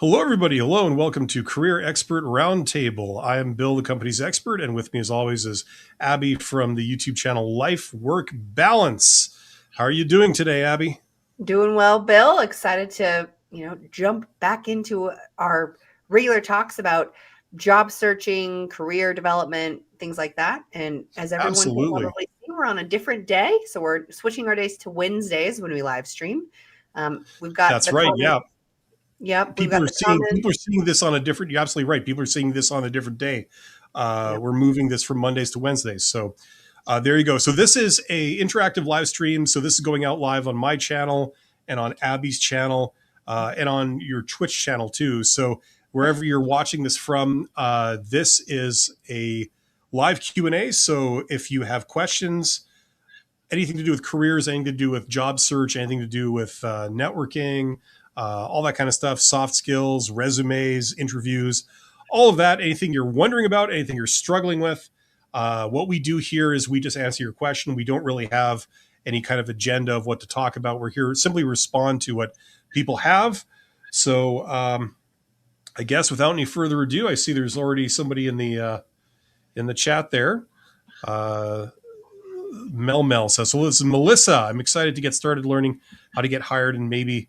Hello, everybody. Hello, and welcome to Career Expert Roundtable. I am Bill, the company's expert, and with me, as always, is Abby from the YouTube channel Life Work Balance. How are you doing today, Abby? Doing well, Bill. Excited to, jump back into our regular talks about job searching, career development, things like that. And as everyone can Absolutely. probably see, we're on a different day. So we're switching our days to Wednesdays when we live stream. We've got That's the right. comment. Yeah, Yep, we've people got are the seeing comment. people are seeing this on a different. You're absolutely right. People are seeing this on a different day. Yep. We're moving this from Mondays to Wednesdays. So there you go. So this is a interactive live stream. So this is going out live on my channel and on Abby's channel and on your Twitch channel too. So wherever you're watching this from, this is a live Q&A. So if you have questions, anything to do with careers, anything to do with job search, anything to do with networking, all that kind of stuff, soft skills, resumes, interviews, all of that, anything you're wondering about, anything you're struggling with. What we do here is we just answer your question. We don't really have any kind of agenda of what to talk about. We're here simply respond to what people have. So I guess without any further ado, I see there's already somebody in the chat there. Uh, Mel says, "So this is Melissa. I'm excited to get started learning how to get hired and maybe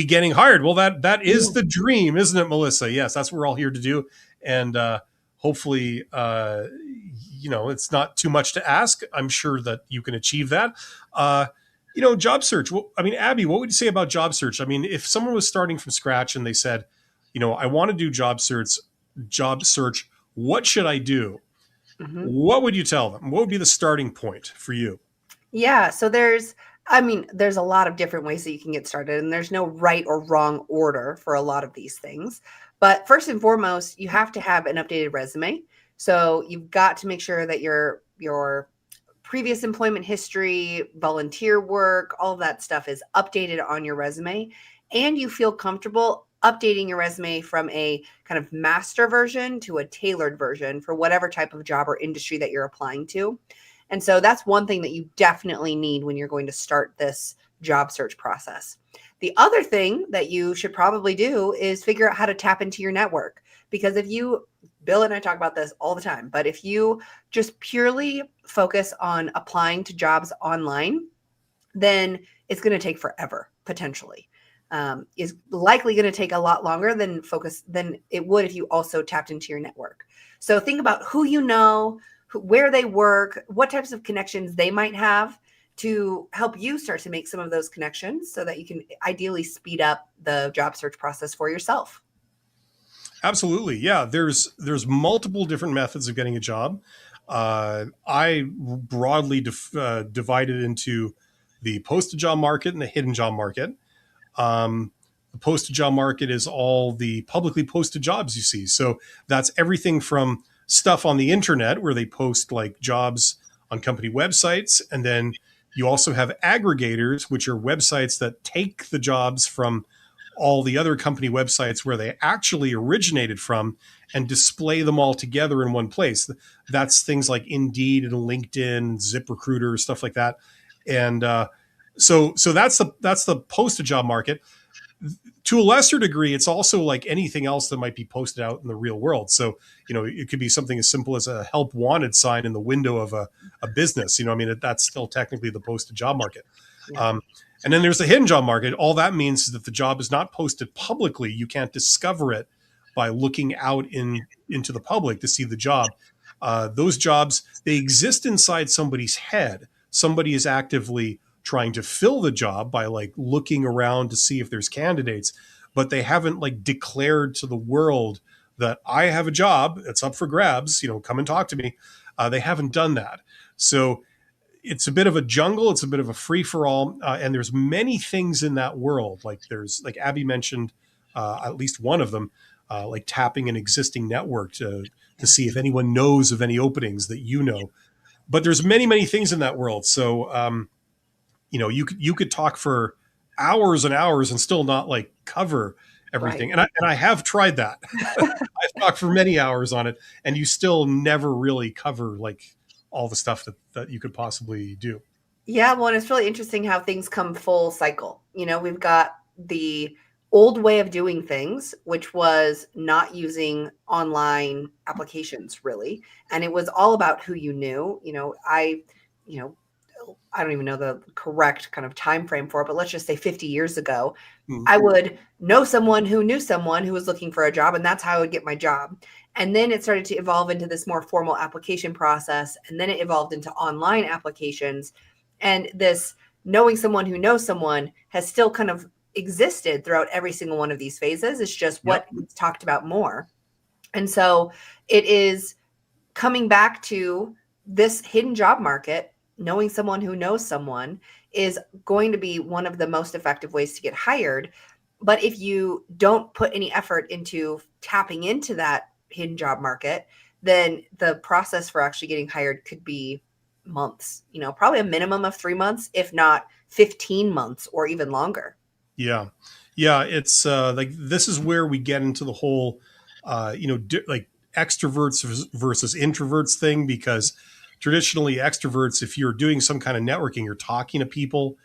getting hired." Well, that is the dream, isn't it, Melissa? Yes, that's what we're all here to do, and hopefully, it's not too much to ask. I'm sure that you can achieve that. Job search. Well, I mean, Abby, what would you say about job search? I mean, if someone was starting from scratch and they said, I want to do job search, what should I do? Mhm. What would you tell them? What would be the starting point for you? Yeah, so there's a lot of different ways that you can get started, and there's no right or wrong order for a lot of these things. But first and foremost, you have to have an updated resume. So you've got to make sure that your previous employment history, volunteer work, all of that stuff is updated on your resume, and you feel comfortable updating your resume from a kind of master version to a tailored version for whatever type of job or industry that you're applying to. And so that's one thing that you definitely need when you're going to start this job search process. The other thing that you should probably do is figure out how to tap into your network. Because if you, Bill and I talk about this all the time, but if you just purely focus on applying to jobs online, then it's going to take forever, potentially. Is likely going to take a lot longer than it would if you also tapped into your network. So think about who you know, where they work, what types of connections they might have to help you start to make some of those connections so that you can ideally speed up the job search process for yourself. Absolutely, yeah. There's multiple different methods of getting a job. I broadly divided into the posted job market and the hidden job market. The posted job market is all the publicly posted jobs you see. So that's everything from stuff on the internet where they post like jobs on company websites, and then you also have aggregators, which are websites that take the jobs from all the other company websites where they actually originated from and display them all together in one place. That's things like Indeed and LinkedIn, ZipRecruiter, stuff like that. And so that's the posted job market. To a lesser degree, it's also like anything else that might be posted out in the real world. So, it could be something as simple as a help wanted sign in the window of a business. I mean, that's still technically the posted job market. Yeah. Um, and then there's the hidden job market. All that means is that the job is not posted publicly. You can't discover it by looking out into the public to see the job. Those jobs, they exist inside somebody's head. Somebody is actively trying to fill the job by like looking around to see if there's candidates, but they haven't like declared to the world that I have a job. It's up for grabs. Come and talk to me. They haven't done that. So it's a bit of a jungle. It's a bit of a free for all, and there's many things in that world. Like there's like Abby mentioned, at least one of them, like tapping an existing network to see if anyone knows of any openings that you know. But there's many things in that world. So you could talk for hours and hours and still not like cover Right. everything. And I have tried that. I've talked for many hours on it, and you still never really cover like all the stuff that you could possibly do. Yeah, well, and it's really interesting how things come full cycle. We've got the old way of doing things, which was not using online applications really. And it was all about who you knew. You know, I don't even know the correct kind of time frame for it, but let's just say 50 years ago, I would know someone who knew someone who was looking for a job, and that's how I would get my job. And then it started to evolve into this more formal application process, and then it evolved into online applications. And this knowing someone who knows someone has still kind of existed throughout every single one of these phases. It's just what gets talked about more. And so it is coming back to this hidden job market. Knowing someone who knows someone is going to be one of the most effective ways to get hired. But if you don't put any effort into tapping into that hidden job market, then the process for actually getting hired could be months, probably a minimum of 3 months, if not 15 months or even longer. Yeah. Yeah. It's like, this is where we get into the whole, like extroverts versus introverts thing, because traditionally extroverts, if you're doing some kind of networking, you're talking to people,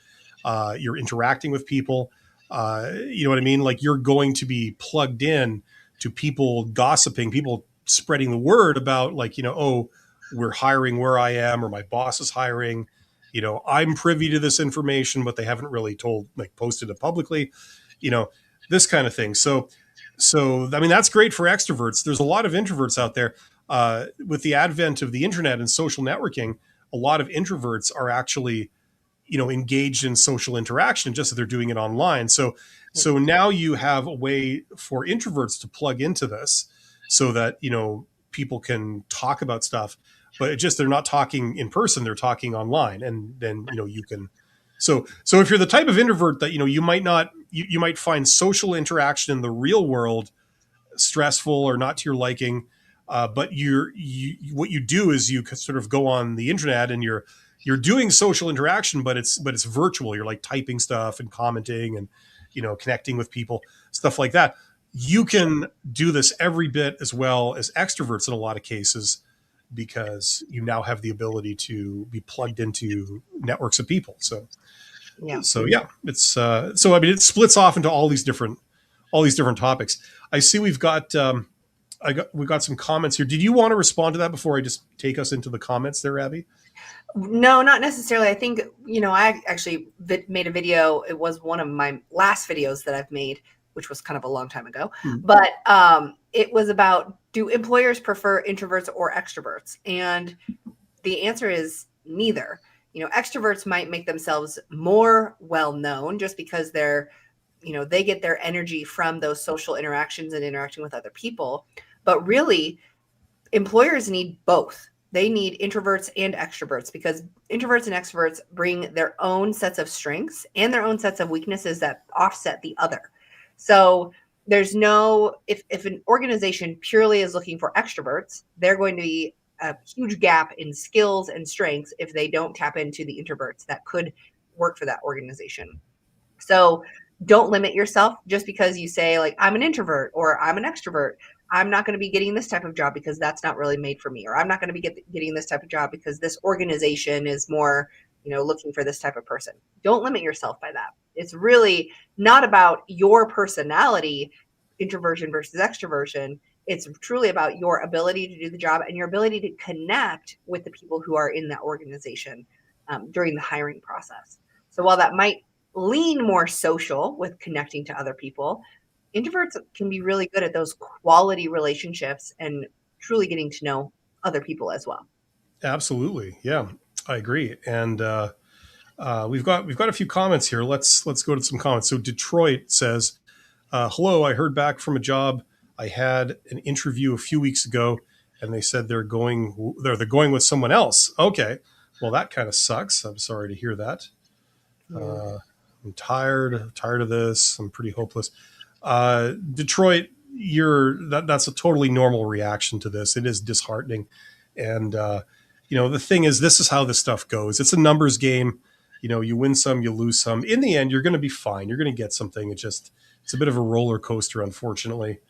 you're interacting with people, you know what I mean? Like, you're going to be plugged in to people gossiping, people spreading the word about, like, oh, we're hiring where I am, or my boss is hiring, I'm privy to this information, but they haven't really posted it publicly, this kind of thing. So, I mean, that's great for extroverts. There's a lot of introverts out there. With the advent of the internet and social networking, a lot of introverts are actually, engaged in social interaction, just that they're doing it online. So now you have a way for introverts to plug into this, so that, people can talk about stuff, but they're not talking in person, they're talking online. And then, you can, so if you're the type of introvert that, you might not, you might find social interaction in the real world stressful or not to your liking. But what you do is you sort of go on the internet and you're doing social interaction, but it's virtual. You're like typing stuff and commenting and, connecting with people, stuff like that. You can do this every bit as well as extroverts in a lot of cases, because you now have the ability to be plugged into networks of people. So yeah, it's so I mean, it splits off into all these different topics. I see we've got we've got some comments here. Did you want to respond to that before I just take us into the comments there, Abby? No, not necessarily. I think, I actually made a video. It was one of my last videos that I've made, which was kind of a long time ago. But it was about, do employers prefer introverts or extroverts? And the answer is neither. Extroverts might make themselves more well-known just because they're, they get their energy from those social interactions and interacting with other people. But really, employers need both. They need introverts and extroverts, because introverts and extroverts bring their own sets of strengths and their own sets of weaknesses that offset the other. So there's if an organization purely is looking for extroverts, they're going to be a huge gap in skills and strengths if they don't tap into the introverts that could work for that organization. So don't limit yourself just because you say, like, I'm an introvert or I'm an extrovert. I'm not going to be getting this type of job because that's not really made for me. Or I'm not going to be getting this type of job because this organization is more, looking for this type of person. Don't limit yourself by that. It's really not about your personality, introversion versus extroversion. It's truly about your ability to do the job and your ability to connect with the people who are in that organization during the hiring process. So while that might lean more social with connecting to other people, introverts can be really good at those quality relationships and truly getting to know other people as well. Absolutely. Yeah, I agree. And we've got a few comments here. Let's go to some comments. So Detroit says, hello, I heard back from a job. I had an interview a few weeks ago and they said they're going with someone else. Okay. Well, that kind of sucks. I'm sorry to hear that. I'm tired of this. I'm pretty hopeless. Detroit, that's a totally normal reaction to this. It is disheartening. And, the thing is, this is how this stuff goes. It's a numbers game. You win some, you lose some. In the end, you're going to be fine. You're going to get something. It's a bit of a roller coaster, unfortunately.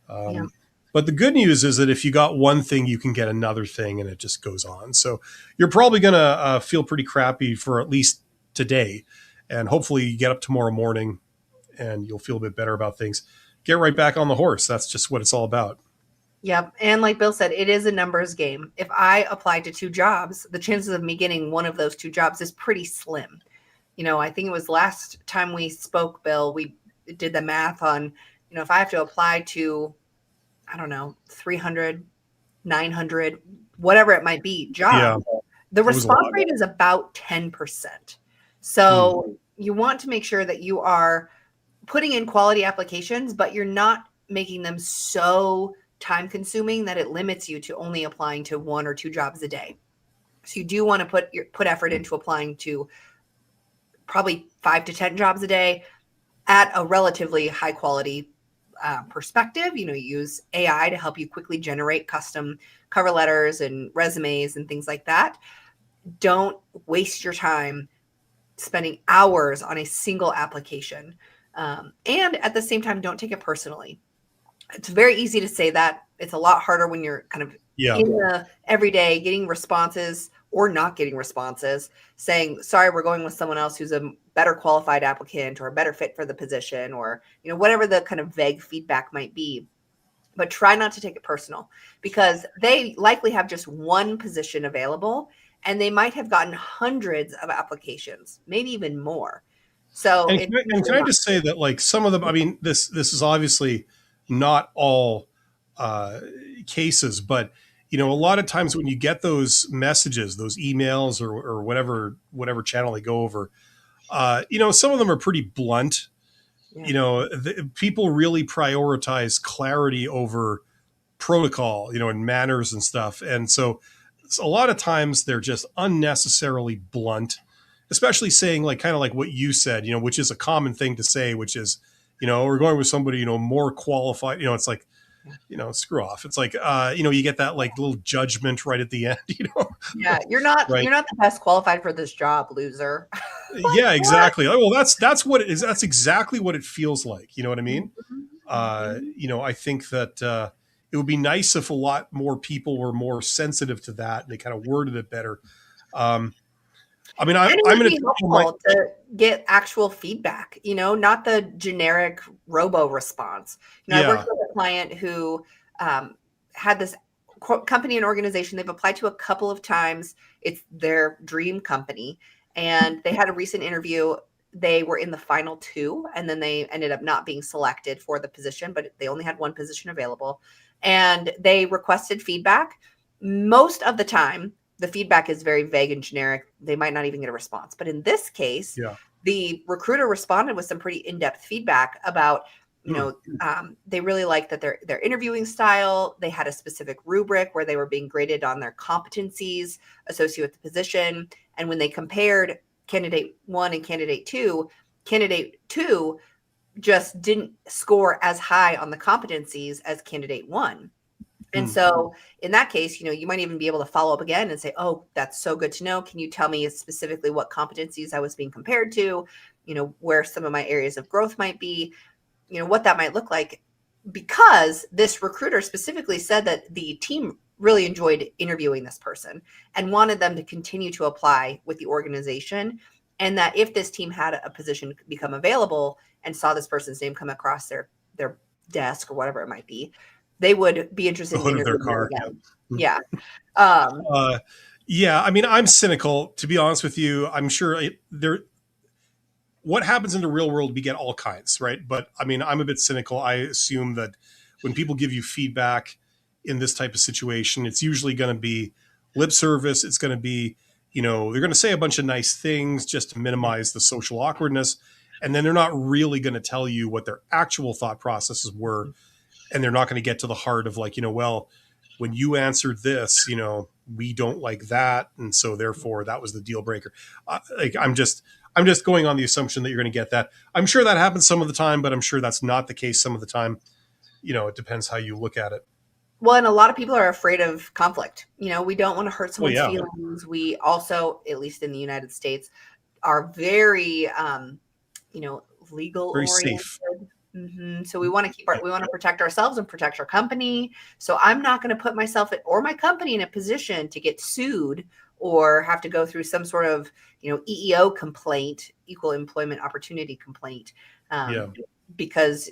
But the good news is that if you got one thing, you can get another thing, and it just goes on. So you're probably going to feel pretty crappy for at least today. And hopefully you get up tomorrow morning and you'll feel a bit better about things. Get right back on the horse. That's just what it's all about. Yep. And like Bill said, it is a numbers game. If I apply to 2 jobs, the chances of me getting one of those 2 jobs is pretty slim. I think it was last time we spoke, Bill, we did the math on, if I have to apply to, I don't know, 300, 900, whatever it might be, Yeah, jobs, the response rate is about 10%. So you want to make sure that you are putting in quality applications, but you're not making them so time consuming that it limits you to only applying to 1 or 2 jobs a day. So you do want to put effort into applying to probably 5 to 10 jobs a day at a relatively high quality perspective. You use AI to help you quickly generate custom cover letters and resumes and things like that. Don't waste your time spending hours on a single application. And at the same time, don't take it personally. It's very easy to say that. It's a lot harder when you're kind of in the everyday getting responses or not getting responses saying, sorry, we're going with someone else who's a better qualified applicant or a better fit for the position, or, whatever the kind of vague feedback might be. But try not to take it personal, because they likely have just one position available and they might have gotten hundreds of applications, maybe even more. So, can I just say that, like, some of them, I mean, this is obviously not all cases, but a lot of times when you get those messages, those emails, or whatever channel they go over, some of them are pretty blunt. Yeah. People really prioritize clarity over protocol, and manners and stuff. And so a lot of times they're just unnecessarily blunt, especially saying, like, kind of like what you said, which is a common thing to say, which is, we're going with somebody, more qualified. It's like, screw off. It's like, you get that like little judgment right at the end, Yeah, you're not right? You're not the best qualified for this job, loser. Yeah, exactly. Well, that's what it is. That's exactly what it feels like. You know what I mean? I think that it would be nice if a lot more people were more sensitive to that and they kind of worded it better. I mean, I'm going to get actual feedback, not the generic robo response. I worked with a client who had this company and organization they've applied to a couple of times. It's their dream company. And they had a recent interview. They were in the final 2, and then they ended up not being selected for the position, but they only had 1 position available. And they requested feedback. Most of the time, the feedback is very vague and generic. They might not even get a response. But in this case, the recruiter responded with some pretty in-depth feedback about, they really liked that their interviewing style. They had a specific rubric where they were being graded on their competencies associated with the position. And when they compared candidate 1 and candidate 2 just didn't score as high on the competencies as candidate 1. And so in that case, you might even be able to follow up again and say, oh, that's so good to know. Can you tell me specifically what competencies I was being compared to, where some of my areas of growth might be, what that might look like? Because this recruiter specifically said that the team really enjoyed interviewing this person and wanted them to continue to apply with the organization. And that if this team had a position become available and saw this person's name come across their desk or whatever it might be, they would be interested in interviewing their car. Yeah. Yeah. I mean, I'm cynical, to be honest with you. I'm sure what happens in the real world, we get all kinds, right? But I mean, I'm a bit cynical. I assume that when people give you feedback in this type of situation, it's usually going to be lip service. It's going to be, they're going to say a bunch of nice things just to minimize the social awkwardness. And then they're not really going to tell you what their actual thought processes were. And they're not going to get to the heart of, like, well, when you answered this, we don't like that. And so therefore that was the deal breaker. I'm just going on the assumption that you're going to get that. I'm sure that happens some of the time, but I'm sure that's not the case some of the time. It depends how you look at it. Well, and a lot of people are afraid of conflict. We don't want to hurt someone's feelings. We also, at least in the United States, are very, legal, very oriented. safe. So we want to protect ourselves and protect our company. So I'm not going to put myself or my company in a position to get sued or have to go through some sort of, EEO complaint, equal employment opportunity complaint. Yeah. because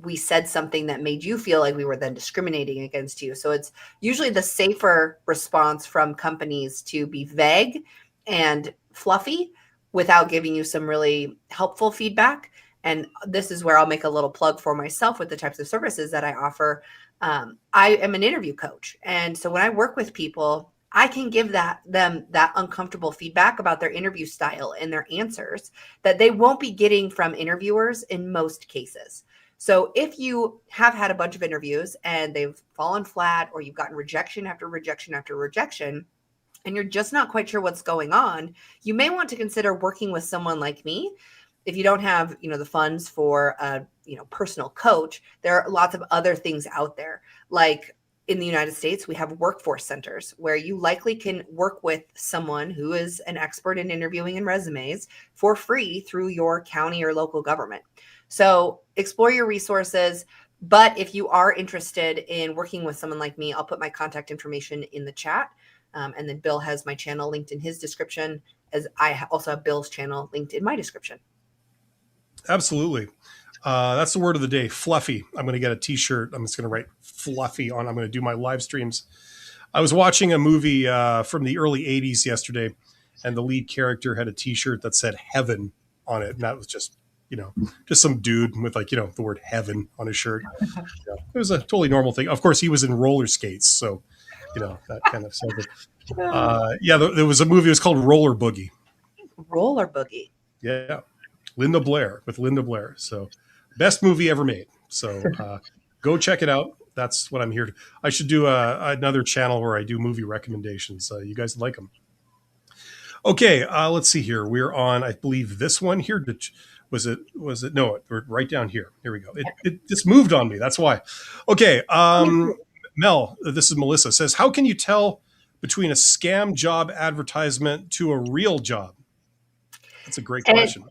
we said something that made you feel like we were then discriminating against you. So it's usually the safer response from companies to be vague and fluffy without giving you some really helpful feedback. And this is where I'll make a little plug for myself with the types of services that I offer. I am an interview coach. And so when I work with people, I can give them that uncomfortable feedback about their interview style and their answers that they won't be getting from interviewers in most cases. So if you have had a bunch of interviews and they've fallen flat, or you've gotten rejection after rejection after rejection, and you're just not quite sure what's going on, you may want to consider working with someone like me. If you don't have, the funds for a, personal coach, there are lots of other things out there. Like in the United States, we have workforce centers where you likely can work with someone who is an expert in interviewing and resumes for free through your county or local government. So explore your resources. But if you are interested in working with someone like me, I'll put my contact information in the chat. And then Bill has my channel linked in his description, as I also have Bill's channel linked in my description. Absolutely. That's the word of the day, fluffy. I'm going to get a t-shirt. I'm just going to write fluffy on. I'm going to do my live streams. I was watching a movie from the early 80s yesterday, and the lead character had a t-shirt that said heaven on it. And that was just some dude with the word heaven on his shirt. It was a totally normal thing. Of course, he was in roller skates. So, that kind of stuff. There was a movie. It was called Roller Boogie. Roller Boogie. Yeah. Linda Blair. So best movie ever made. So go check it out. That's what I'm here to. I should do another channel where I do movie recommendations. You guys like them. Okay, let's see here. We're on, I believe, this one here. Was it? No, we're right down here. Here we go. It just moved on me. That's why. Okay. Mel, this is Melissa, says, how can you tell between a scam job advertisement to a real job? That's a great question.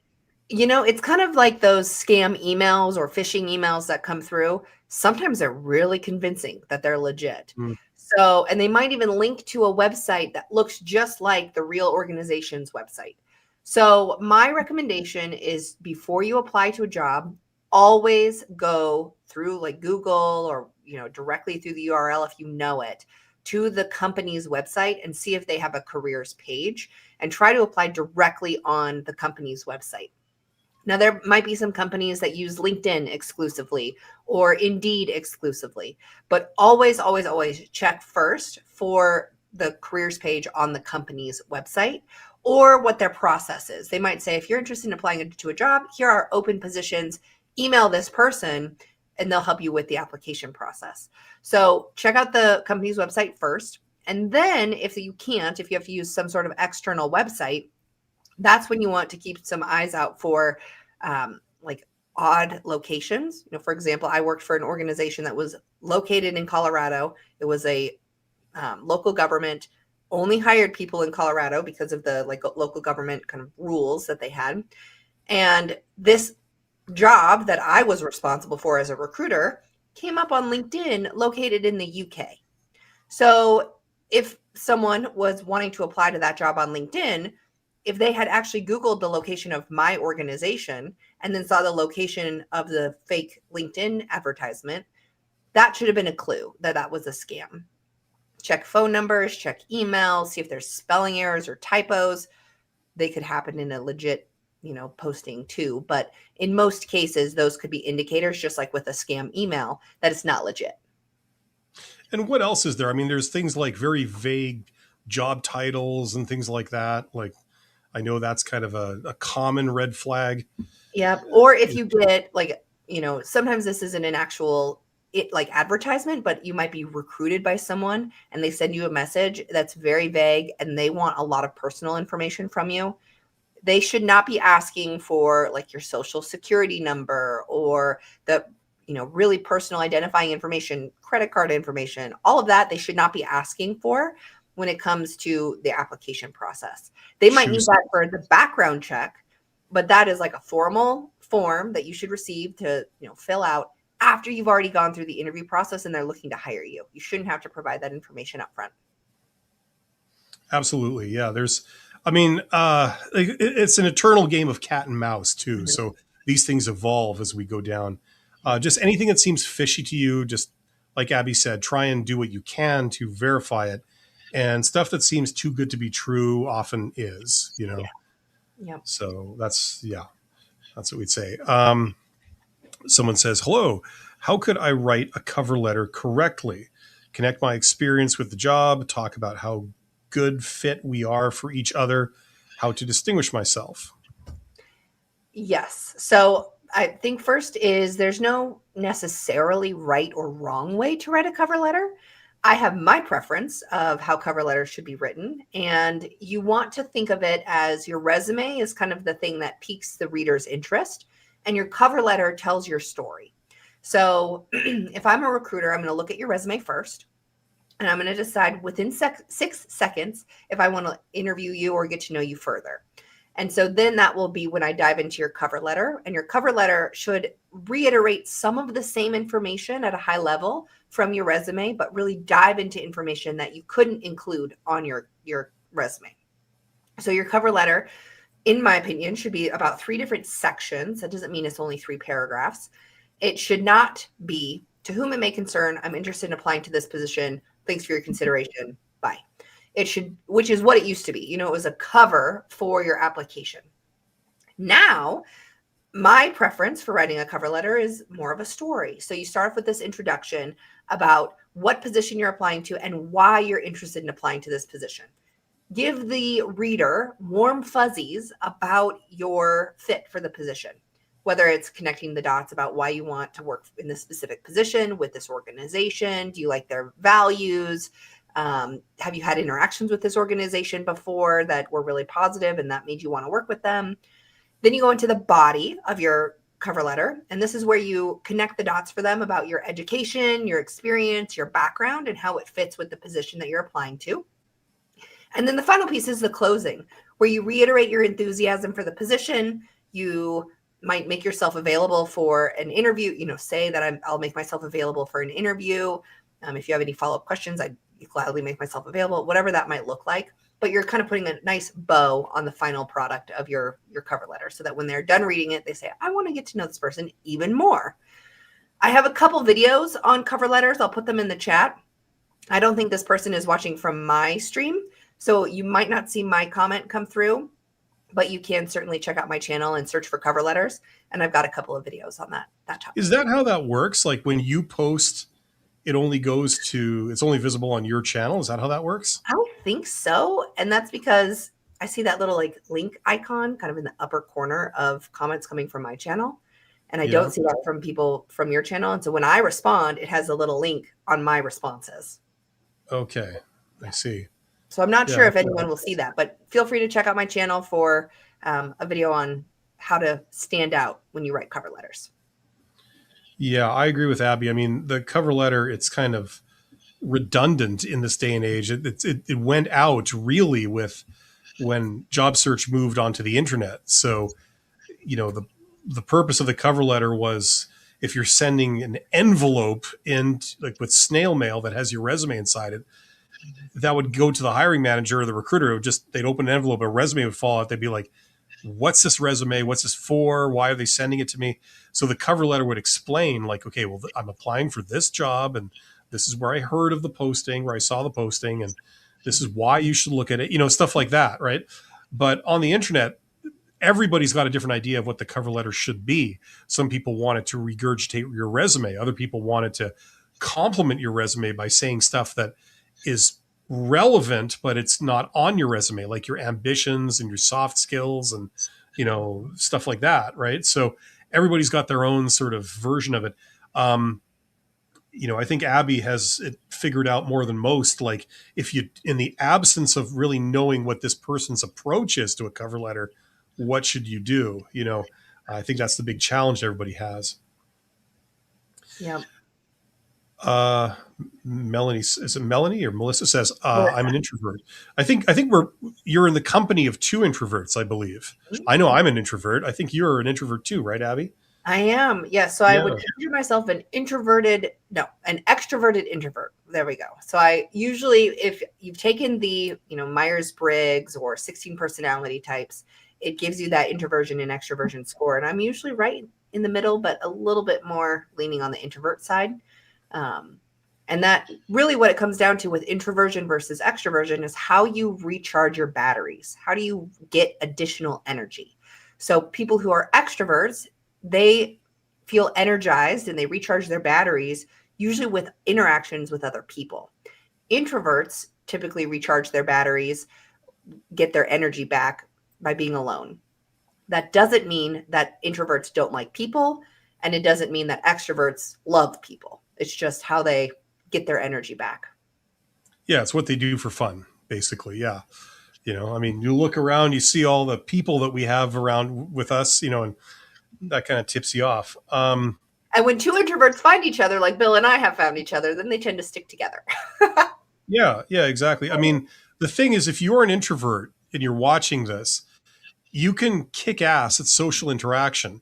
It's kind of like those scam emails or phishing emails that come through. Sometimes they're really convincing that they're legit. So, and they might even link to a website that looks just like the real organization's website. So my recommendation is, before you apply to a job, always go through like Google or, directly through the URL, if you know it, to the company's website and see if they have a careers page, and try to apply directly on the company's website. Now, there might be some companies that use LinkedIn exclusively or Indeed exclusively, but always, always, always check first for the careers page on the company's website, or what their process is. They might say, if you're interested in applying to a job, here are open positions, email this person, and they'll help you with the application process. So check out the company's website first. And then if you have to use some sort of external website, that's when you want to keep some eyes out for like odd locations. For example, I worked for an organization that was located in Colorado. It was a local government, only hired people in Colorado because of the local government kind of rules that they had. And this job that I was responsible for as a recruiter came up on LinkedIn, located in the UK. So if someone was wanting to apply to that job on LinkedIn, if they had actually Googled the location of my organization and then saw the location of the fake LinkedIn advertisement, that should have been a clue that that was a scam. Check phone numbers, check emails, see if there's spelling errors or typos. They could happen in a legit, posting too. But in most cases, those could be indicators, just like with a scam email, that it's not legit. And what else is there? I mean, there's things like very vague job titles and things like that. Like, I know that's kind of a common red flag. Yeah. Or if you get sometimes this isn't an actual advertisement, but you might be recruited by someone and they send you a message that's very vague and they want a lot of personal information from you. They should not be asking for your social security number or the really personal identifying information, credit card information, all of that. They should not be asking for when it comes to the application process. They might need that for the background check, but that is like a formal form that you should receive to fill out after you've already gone through the interview process and they're looking to hire you. You shouldn't have to provide that information up front. Absolutely. Yeah. It's an eternal game of cat and mouse too. Mm-hmm. So these things evolve as we go down. Just anything that seems fishy to you, just like Abby said, try and do what you can to verify it. And stuff that seems too good to be true often is, you know. Yeah. So that's what we'd say. Someone says, "Hello, how could I write a cover letter correctly? Connect my experience with the job, talk about how good fit we are for each other, how to distinguish myself." Yes. So I think first is there's no necessarily right or wrong way to write a cover letter. I have my preference of how cover letters should be written. And you want to think of it as your resume is kind of the thing that piques the reader's interest, and your cover letter tells your story. So if I'm a recruiter, I'm going to look at your resume first. And I'm going to decide within 6 seconds if I want to interview you or get to know you further. And so then that will be when I dive into your cover letter. And your cover letter should reiterate some of the same information at a high level from your resume, but really dive into information that you couldn't include on your resume. So your cover letter, in my opinion, should be about 3 different sections. That doesn't mean it's only 3 paragraphs. It should not be, "To whom it may concern, I'm interested in applying to this position. Thanks for your consideration. Bye." It should, which is what it used to be. It was a cover for your application. Now, my preference for writing a cover letter is more of a story. So you start off with this introduction about what position you're applying to and why you're interested in applying to this position. Give the reader warm fuzzies about your fit for the position, whether it's connecting the dots about why you want to work in this specific position with this organization. Do you like their values? Have you had interactions with this organization before that were really positive and that made you want to work with them? Then you go into the body of your cover letter, and this is where you connect the dots for them about your education, your experience, your background, and how it fits with the position that you're applying to. And then the final piece is the closing, where you reiterate your enthusiasm for the position. You might make yourself available for an interview, say that I'll make myself available for an interview. If you have any follow-up questions, I'd gladly make myself available, whatever that might look like. But you're kind of putting a nice bow on the final product of your cover letter so that when they're done reading it, they say, "I want to get to know this person even more." I have a couple videos on cover letters. I'll put them in the chat. I don't think this person is watching from my stream, so you might not see my comment come through, but you can certainly check out my channel and search for cover letters. And I've got a couple of videos on that topic. Is that how that works? Like when you post, it's only visible on your channel. Is that how that works? I don't think so. And that's because I see that little link icon kind of in the upper corner of comments coming from my channel. And I don't see that from people from your channel. And so when I respond, it has a little link on my responses. Okay. I see. So I'm not sure if anyone will see that, but feel free to check out my channel for a video on how to stand out when you write cover letters. Yeah, I agree with Abby. I mean, the cover letter, it's kind of redundant in this day and age. It went out really with when job search moved onto the internet. So, the purpose of the cover letter was if you're sending an envelope in with snail mail that has your resume inside it, that would go to the hiring manager or the recruiter. They'd open an envelope, a resume would fall out. They'd be like, "What's this resume? What's this for? Why are they sending it to me?" So the cover letter would explain okay, well, I'm applying for this job and this is where I heard of the posting, where I saw the posting, and this is why you should look at it, stuff like that. Right. But on the internet, everybody's got a different idea of what the cover letter should be. Some people want it to regurgitate your resume. Other people want it to compliment your resume by saying stuff that is relevant, but it's not on your resume, like your ambitions and your soft skills and, stuff like that. Right. So everybody's got their own sort of version of it. I think Abby has it figured out more than most. Like if you, in the absence of really knowing what this person's approach is to a cover letter, what should you do? I think that's the big challenge everybody has. Yeah. Melanie, is it Melanie or Melissa says, I'm an introvert. I think you're in the company of 2 introverts, I believe. Mm-hmm. I know I'm an introvert. I think you're an introvert too, right, Abby? I am. Yes. So I would consider myself an extroverted introvert. There we go. So I usually, if you've taken the, Myers-Briggs or 16 personality types, it gives you that introversion and extroversion score. And I'm usually right in the middle, but a little bit more leaning on the introvert side. And that really what it comes down to with introversion versus extroversion is how you recharge your batteries. How do you get additional energy? So people who are extroverts, they feel energized and they recharge their batteries usually with interactions with other people. Introverts typically recharge their batteries, get their energy back by being alone. That doesn't mean that introverts don't like people, and it doesn't mean that extroverts love people. It's just how they get their energy back. Yeah, it's what they do for fun, basically. Yeah. I mean, you look around, you see all the people that we have around with us, and that kind of tips you off. And when two introverts find each other, like Bill and I have found each other, then they tend to stick together. Yeah, exactly. I mean, the thing is, if you're an introvert and you're watching this, you can kick ass at social interaction.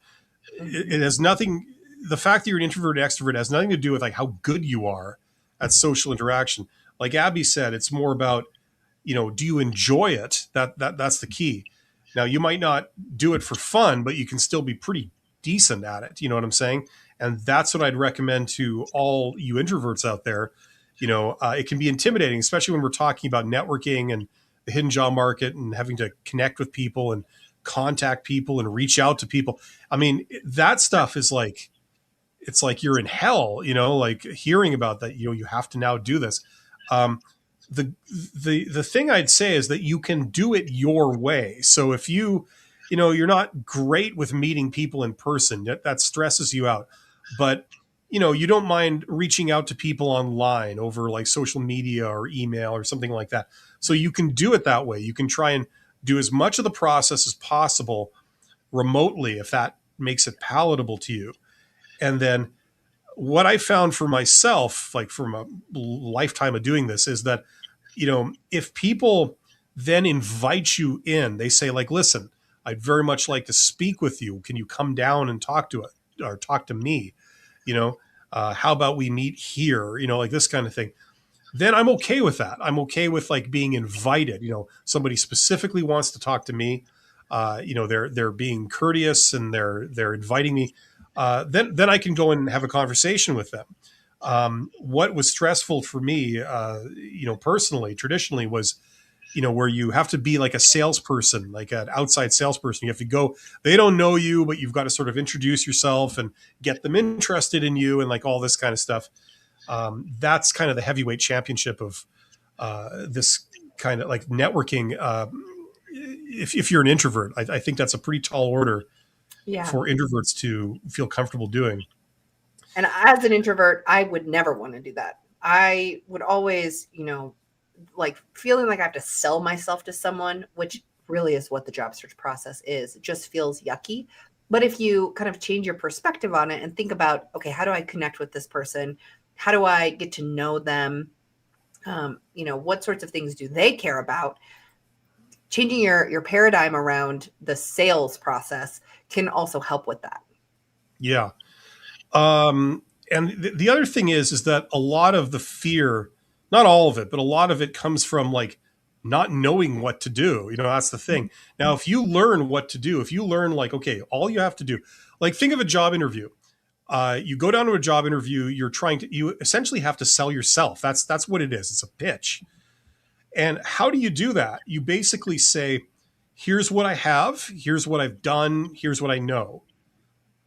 It has nothing, the fact that you're an introvert extrovert has nothing to do with like how good you are at social interaction. Like Abby said, it's more about, do you enjoy it? That's the key. Now you might not do it for fun, but you can still be pretty decent at it. You know what I'm saying? And that's what I'd recommend to all you introverts out there. It can be intimidating, especially when we're talking about networking and the hidden job market and having to connect with people and contact people and reach out to people. I mean, that stuff is like, it's like you're in hell, like hearing about that, you have to now do this. The thing I'd say is that you can do it your way. So if you're not great with meeting people in person, that stresses you out, but you don't mind reaching out to people online over like social media or email or something like that. So you can do it that way. You can try and do as much of the process as possible remotely if that makes it palatable to you. And then what I found for myself, like from a lifetime of doing this, is that, if people then invite you in, they say like, listen, I'd very much like to speak with you. Can you come down and talk to it or talk to me? How about we meet here? Like this kind of thing. Then I'm okay with that. I'm okay with like being invited. Somebody specifically wants to talk to me. They're being courteous and they're inviting me. Then I can go and have a conversation with them. What was stressful for me, personally, traditionally was, where you have to be like a salesperson, like an outside salesperson. You have to go, they don't know you, but you've got to sort of introduce yourself and get them interested in you and like all this kind of stuff. That's kind of the heavyweight championship of this kind of like networking. If you're an introvert, I think that's a pretty tall order for introverts to feel comfortable doing. And as an introvert, I would never want to do that. I would always, like feeling like I have to sell myself to someone, which really is what the job search process is. It just feels yucky. But if you kind of change your perspective on it and think about, okay, how do I connect with this person? How do I get to know them? What sorts of things do they care about? Changing your paradigm around the sales process can also help with that. Yeah. And the other thing is that a lot of the fear, not all of it, but a lot of it comes from like not knowing what to do. That's the thing. Now, if you learn what to do, if you learn like, okay, all you have to do, like think of a job interview. You go down to a job interview, you essentially have to sell yourself. That's what it is. It's a pitch. And how do you do that? You basically say, here's what I have, here's what I've done, here's what I know,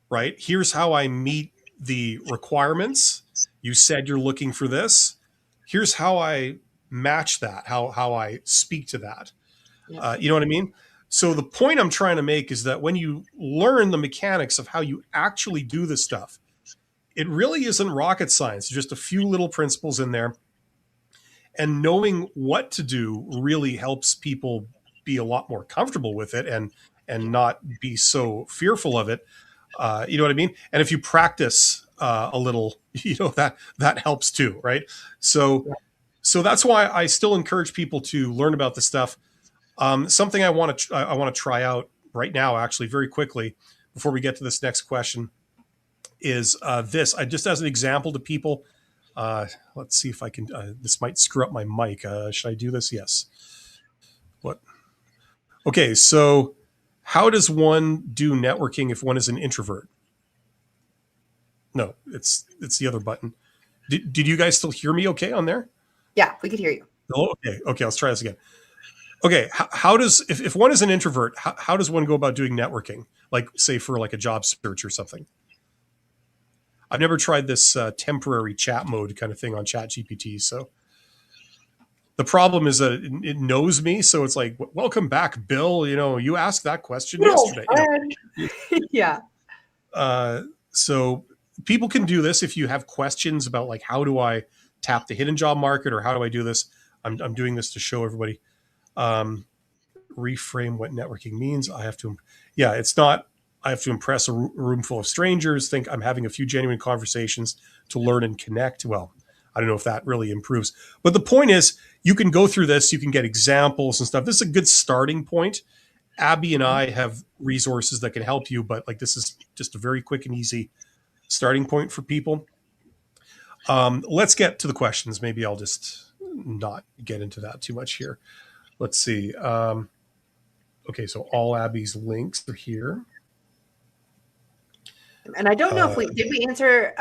right? Here's how I meet the requirements. You said you're looking for this. Here's how I match that, how I speak to that. You know what I mean? So the point I'm trying to make is that when you learn the mechanics of how you actually do this stuff, it really isn't rocket science. There's just a few little principles in there. And knowing what to do really helps people be a lot more comfortable with it and not be so fearful of it. You know what I mean? And if you practice a little, that helps too, right? So that's why I still encourage people to learn about this stuff. Something I want to try out right now, actually, very quickly, before we get to this next question, is this. I just as an example to people. Let's see if I can. This might screw up my mic. Should I do this? Yes. What? Okay. So how does one do networking if one is an introvert? No, it's the other button. Did you guys still hear me okay on there? Yeah, we could hear you. Oh, okay, let's try this again. Okay, how does, if one is an introvert, how does one go about doing networking? Like, say, for like a job search or something. I've never tried this temporary chat mode kind of thing on ChatGPT. So the problem is that it knows me. So it's like, welcome back, Bill. You asked that question yesterday. Yeah. So people can do this if you have questions about like, how do I tap the hidden job market, or how do I do this? I'm doing this to show everybody. Reframe what networking means. It's not, I have to impress a room full of strangers, think I'm having a few genuine conversations to learn and connect. Well, I don't know if that really improves. But the point is, you can go through this, you can get examples and stuff. This is a good starting point. Abby and I have resources that can help you, but like this is just a very quick and easy starting point for people. Let's get to the questions. Maybe I'll just not get into that too much here. Let's see. Okay, so all Abby's links are here. And I don't know if did we answer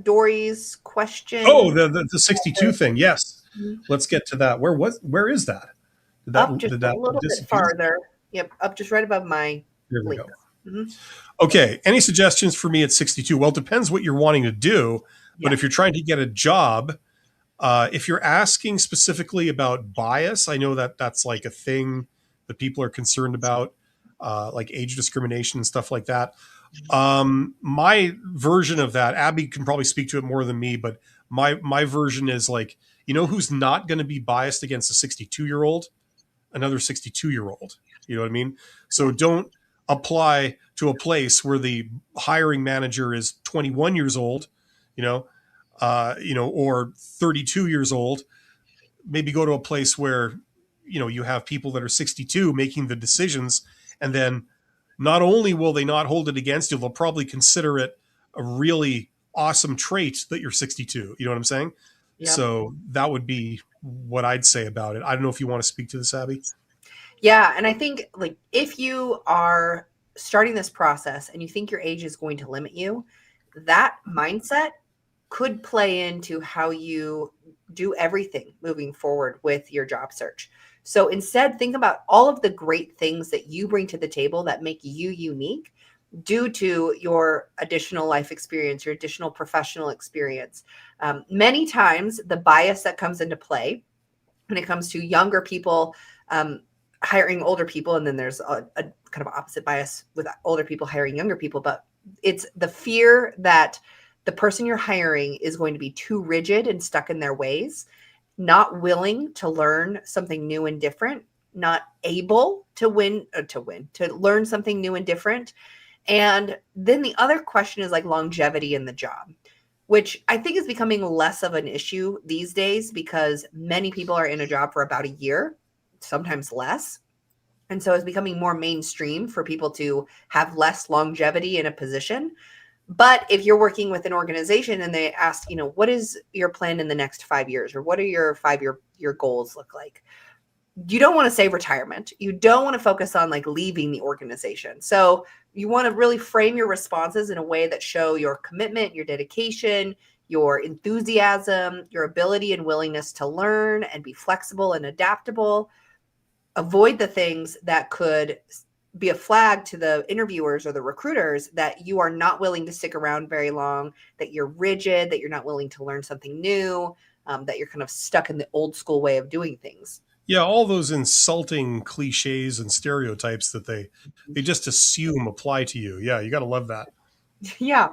Dory's question? Oh, the 62 thing. Yes. Mm-hmm. Let's get to that. Where is that? Up just a little bit farther. Yep, up just right above my link. Mm-hmm. Okay. Any suggestions for me at 62? Well, it depends what you're wanting to do. But if you're trying to get a job, if you're asking specifically about bias, I know that that's like a thing that people are concerned about, like age discrimination and stuff like that. My version of that, Abby can probably speak to it more than me, but my version is like, who's not going to be biased against a 62-year-old? Another 62-year-old. You know what I mean? So don't apply to a place where the hiring manager is 21 years old, or 32 years old. Maybe go to a place where, you have people that are 62 making the decisions, and then not only will they not hold it against you, they'll probably consider it a really awesome trait that you're 62. You know what I'm saying? Yep. So that would be what I'd say about it. I don't know if you want to speak to this, Abby. Yeah. And I think like if you are starting this process and you think your age is going to limit you, that mindset could play into how you do everything moving forward with your job search. So instead, think about all of the great things that you bring to the table that make you unique due to your additional life experience, your additional professional experience. Many times, the bias that comes into play when it comes to younger people hiring older people, and then there's a kind of opposite bias with older people hiring younger people, but it's the fear that the person you're hiring is going to be too rigid and stuck in their ways, not willing to learn something new and different, not able to learn something new and different. And then the other question is like longevity in the job, which I think is becoming less of an issue these days because many people are in a job for about a year, sometimes less. And so it's becoming more mainstream for people to have less longevity in a position. But if you're working with an organization and they ask, what is your plan in the next 5 years, or what are your 5-year goals look like? You don't want to say retirement. You don't want to focus on like leaving the organization. So you want to really frame your responses in a way that show your commitment, your dedication, your enthusiasm, your ability and willingness to learn and be flexible and adaptable. Avoid the things that could be a flag to the interviewers or the recruiters that you are not willing to stick around very long, that you're rigid, that you're not willing to learn something new, that you're kind of stuck in the old school way of doing things. Yeah, all those insulting cliches and stereotypes that they just assume apply to you. Yeah, you got to love that. Yeah.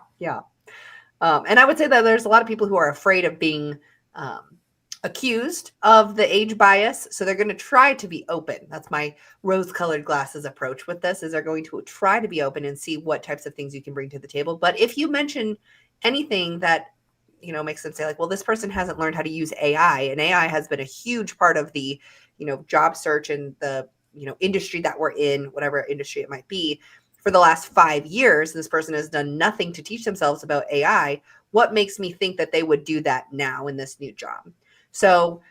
And I would say that there's a lot of people who are afraid of being accused of the age bias. So they're going to try to be open. That's my rose-colored glasses approach with this, is they're going to try to be open and see what types of things you can bring to the table. But if you mention anything that, makes them say like, well, this person hasn't learned how to use AI, and AI has been a huge part of the, job search and the, industry that we're in, whatever industry it might be, for the last 5 years, this person has done nothing to teach themselves about AI. What makes me think that they would do that now in this new job? So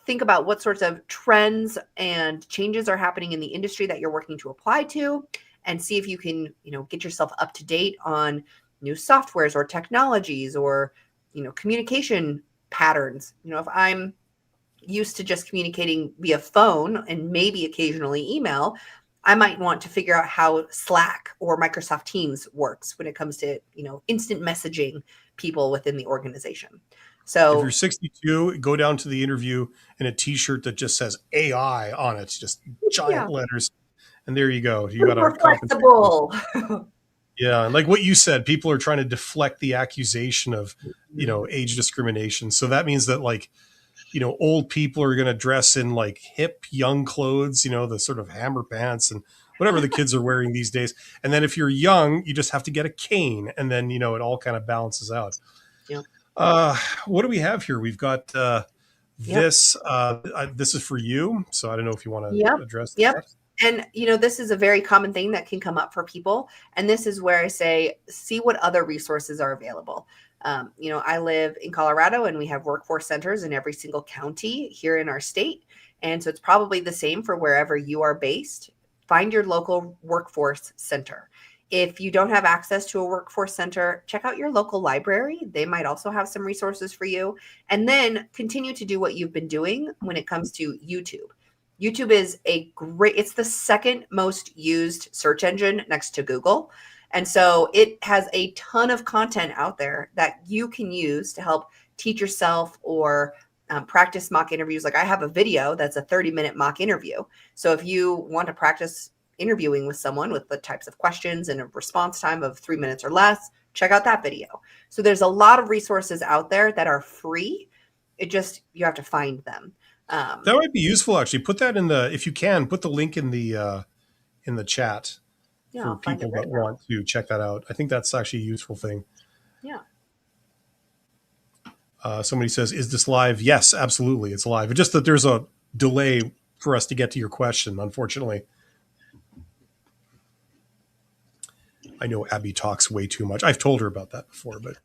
think about what sorts of trends and changes are happening in the industry that you're working to apply to, and see if you can, get yourself up to date on new softwares or technologies or, communication patterns. If I'm used to just communicating via phone and maybe occasionally email, I might want to figure out how Slack or Microsoft Teams works when it comes to, instant messaging people within the organization. If So you're 62, go down to the interview in a T-shirt that just says AI on it, just yeah, giant letters, and there you go. You got a super compensation. flexible. Yeah, and like what you said, people are trying to deflect the accusation of, age discrimination. So that means that like, old people are going to dress in like hip young clothes, the sort of hammer pants and whatever the kids are wearing these days. And then if you're young, you just have to get a cane, and then it all kind of balances out. Yep. What do we have here? We've got Yep. this. This is for you, so I don't know if you want Yep. to address Yep. that. And, this is a very common thing that can come up for people. And this is where I say, see what other resources are available. I live in Colorado and we have workforce centers in every single county here in our state. And so it's probably the same for wherever you are based. Find your local workforce center. If you don't have access to a workforce center, check out your local library. They might also have some resources for you. And then continue to do what you've been doing when it comes to YouTube. YouTube is it's the second most used search engine next to Google. And so it has a ton of content out there that you can use to help teach yourself or practice mock interviews. Like I have a video that's a 30-minute mock interview. So if you want to practice interviewing with someone with the types of questions and a response time of 3 minutes or less, check out that video. So there's a lot of resources out there that are free. You have to find them. That might be useful, actually. Put that if you can, put the link in the chat Yeah, for I'll find it people right that now. want to check that out. I think that's actually a useful thing. Yeah. Somebody says, "Is this live?" Yes, absolutely, it's live. It's just that there's a delay for us to get to your question, unfortunately. I know Abby talks way too much. I've told her about that before, but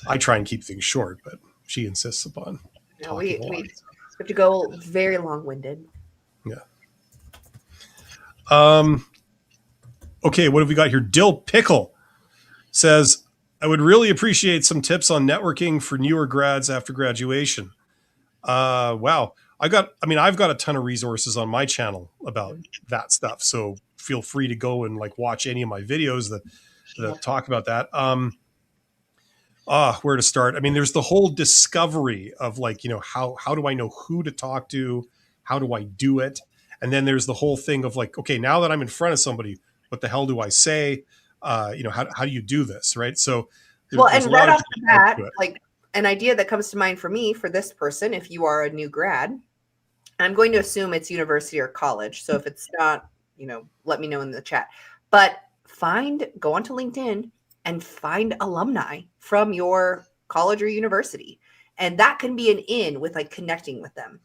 I try and keep things short, but she insists upon talking a lot. We have to go very long-winded. Yeah. Okay, what have we got here? Dill Pickle says, I would really appreciate some tips on networking for newer grads after graduation. Wow. I've got a ton of resources on my channel about that stuff. So feel free to go and like watch any of my videos that talk about that. Where to start? I mean, there's the whole discovery of like, how do I know who to talk to? How do I do it? And then there's the whole thing of like, okay, now that I'm in front of somebody, what the hell do I say? How do you do this? Right. So there's a right lot of off the bat, like an idea that comes to mind for me, for this person, if you are a new grad, I'm going to assume it's university or college. So if it's not, let me know in the chat. But go onto LinkedIn and find alumni from your college or university. And that can be an in with like connecting with them.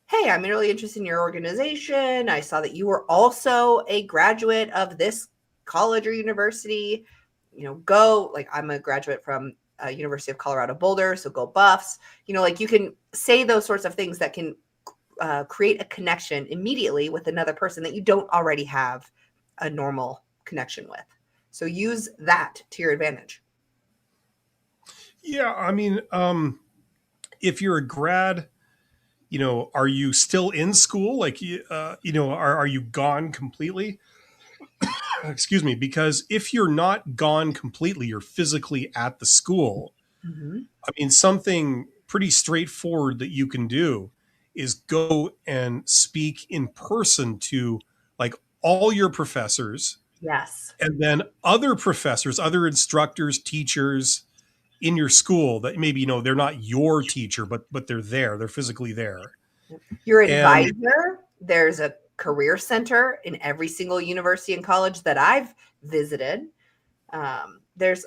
Hey, I'm really interested in your organization. I saw that you were also a graduate of this college or university. I'm a graduate from University of Colorado Boulder, so go Buffs. Like you can say those sorts of things that can create a connection immediately with another person that you don't already have a normal connection with. So use that to your advantage. Yeah, I mean, if you're a grad, are you still in school? Like, are you gone completely? Excuse me, because if you're not gone completely, you're physically at the school. Mm-hmm. I mean, something pretty straightforward that you can do is go and speak in person to like all your professors. Yes. And then other professors, other instructors, teachers in your school that maybe, they're not your teacher, but they're there. They're physically there. Your advisor, there's a career center in every single university and college that I've visited. There's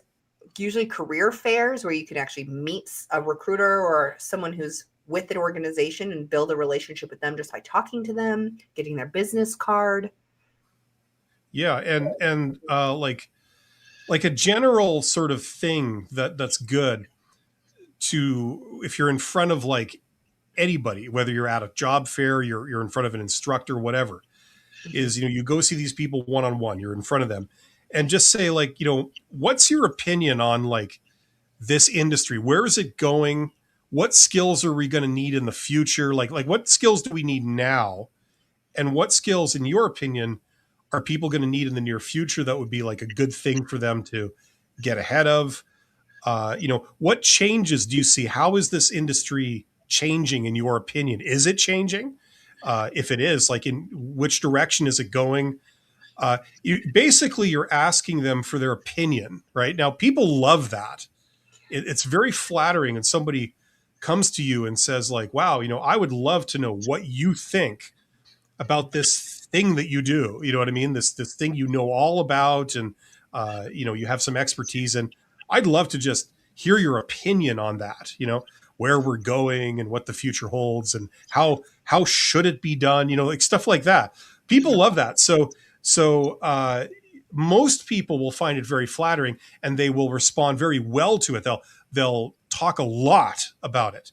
usually career fairs where you can actually meet a recruiter or someone who's with an organization and build a relationship with them just by talking to them, getting their business card. Yeah, and like a general sort of thing that's good to if you're in front of like anybody, whether you're at a job fair, you're in front of an instructor, whatever, is, you go see these people one-on-one, you're in front of them, and just say, like, what's your opinion on, like, this industry? Where is it going? What skills are we going to need in the future? Like what skills do we need now? And what skills, in your opinion, are people going to need in the near future that would be like a good thing for them to get ahead of? What changes do you see? How is this industry changing in your opinion? Is it changing? If it is, like, in which direction is it going? You're asking them for their opinion, right? Now, people love that. It's very flattering when somebody comes to you and says, like, wow, I would love to know what you think about this thing that you do. You know what I mean? This thing all about, and you have some expertise, and I'd love to just hear your opinion on that. Where we're going and what the future holds, and how should it be done? Like stuff like that. People love that. So most people will find it very flattering, and they will respond very well to it. They'll talk a lot about it,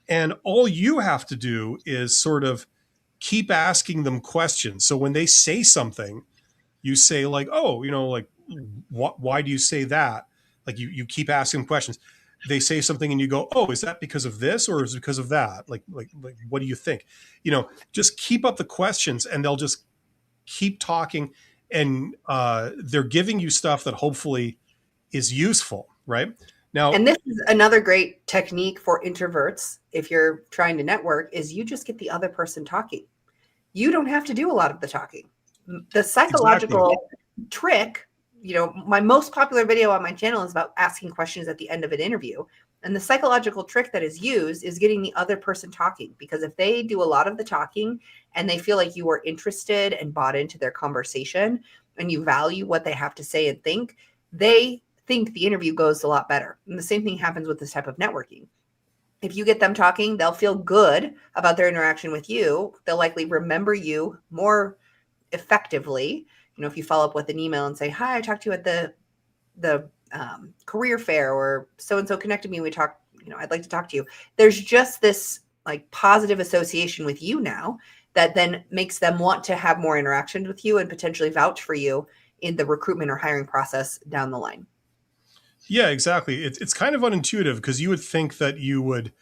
and all you have to do is sort of keep asking them questions. So when they say something, you say, like, oh, like, why do you say that? Like, you keep asking questions. They say something and you go, oh, is that because of this, or is it because of that? Like, what do you think? Just keep up the questions, and they'll just keep talking, and they're giving you stuff that hopefully is useful, right? Now, and this is another great technique for introverts. If you're trying to network, is you just get the other person talking. You don't have to do a lot of the talking. The psychological trick, my most popular video on my channel is about asking questions at the end of an interview. And the psychological trick that is used is getting the other person talking, because if they do a lot of the talking and they feel like you are interested and bought into their conversation and you value what they have to say and think, they think the interview goes a lot better. And the same thing happens with this type of networking. If you get them talking, they'll feel good about their interaction with you. They'll likely remember you more effectively. If you follow up with an email and say, hi, I talked to you at the career fair, or so-and-so connected me. We talked, I'd like to talk to you. There's just this like positive association with you now that then makes them want to have more interactions with you and potentially vouch for you in the recruitment or hiring process down the line. Yeah, exactly. It's kind of unintuitive, because you would think that you would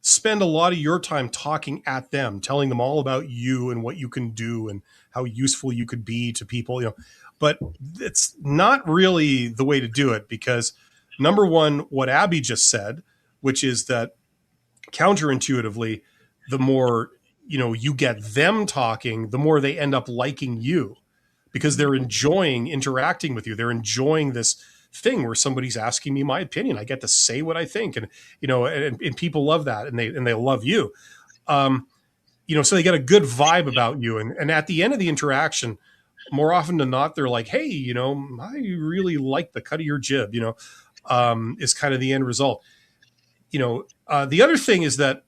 spend a lot of your time talking at them, telling them all about you and what you can do and how useful you could be to people, but it's not really the way to do it, because number one, what Abby just said, which is that counterintuitively, the more, you get them talking, the more they end up liking you, because they're enjoying interacting with you. They're enjoying this thing where somebody's asking me my opinion. I get to say what I think, and and people love that, and they love you. So they get a good vibe about you, and at the end of the interaction, more often than not, they're like, hey, I really like the cut of your jib. Is kind of the end result. The other thing is that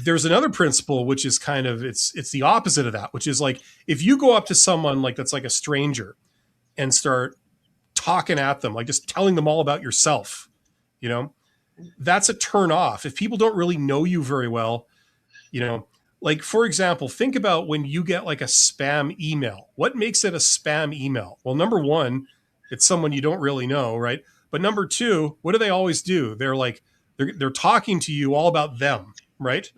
there's another principle, which is kind of it's the opposite of that, which is like, if you go up to someone like that's like a stranger and start talking at them, like just telling them all about yourself, that's a turn off. If people don't really know you very well, like, for example, think about when you get like a spam email. What makes it a spam email? Well, number one, it's someone you don't really know, right? But number two, what do they always do? They're talking to you all about them, right?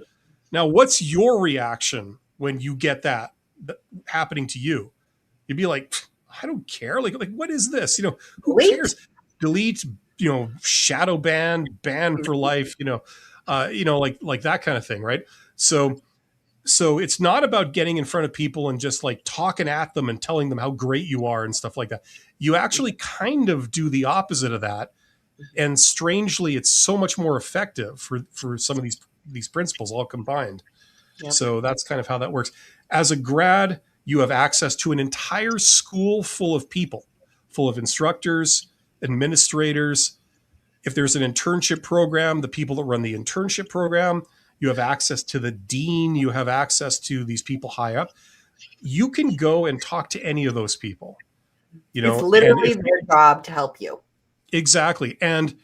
Now, what's your reaction when you get that happening to you? You'd be like, I don't care. Like, what is this? Who cares? Delete, shadow ban for life, like that kind of thing, right? So it's not about getting in front of people and just like talking at them and telling them how great you are and stuff like that. You actually kind of do the opposite of that. And strangely, it's so much more effective for some of these principles all combined. Yep. So that's kind of how that works. As a grad, you have access to an entire school full of people, full of instructors, administrators. If there's an internship program, the people that run the internship program, you have access to the dean, you have access to these people high up. You can go and talk to any of those people. It's literally their job to help you. Exactly. And,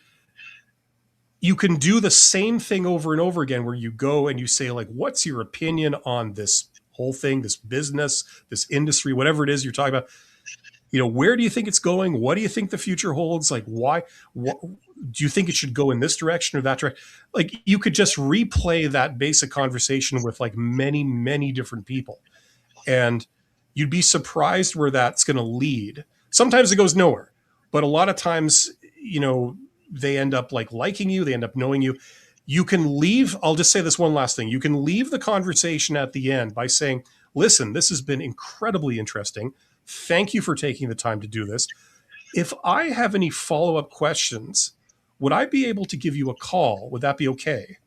you can do the same thing over and over again where you go and you say, like, what's your opinion on this whole thing, this business, this industry, whatever it is you're talking about? Where do you think it's going? What do you think the future holds? Like, why? What, do you think it should go in this direction or that direction? Like, you could just replay that basic conversation with like many, many different people, and you'd be surprised where that's going to lead. Sometimes it goes nowhere, but a lot of times, they end up like liking you. They end up knowing you. You can leave. I'll just say this one last thing. You can leave the conversation at the end by saying, listen, this has been incredibly interesting. Thank you for taking the time to do this. If I have any follow-up questions, would I be able to give you a call? Would that be okay?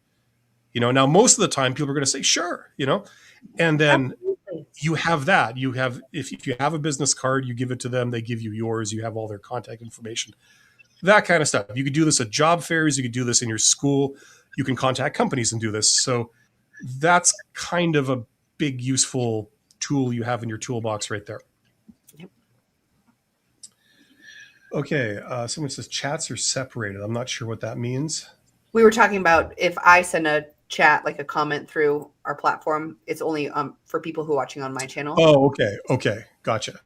Now most of the time people are going to say, sure, and then Absolutely. you have that. You have, if you have a business card, you give it to them, they give you yours, you have all their contact information, that kind of stuff. You could do this at job fairs, you could do this in your school, you can contact companies and do this. So that's kind of a big useful tool you have in your toolbox right there. Yep. Okay, someone says chats are separated. I'm not sure what that means. We were talking about if I send a chat, like a comment through our platform, it's only for people who are watching on my channel. Oh, okay, gotcha.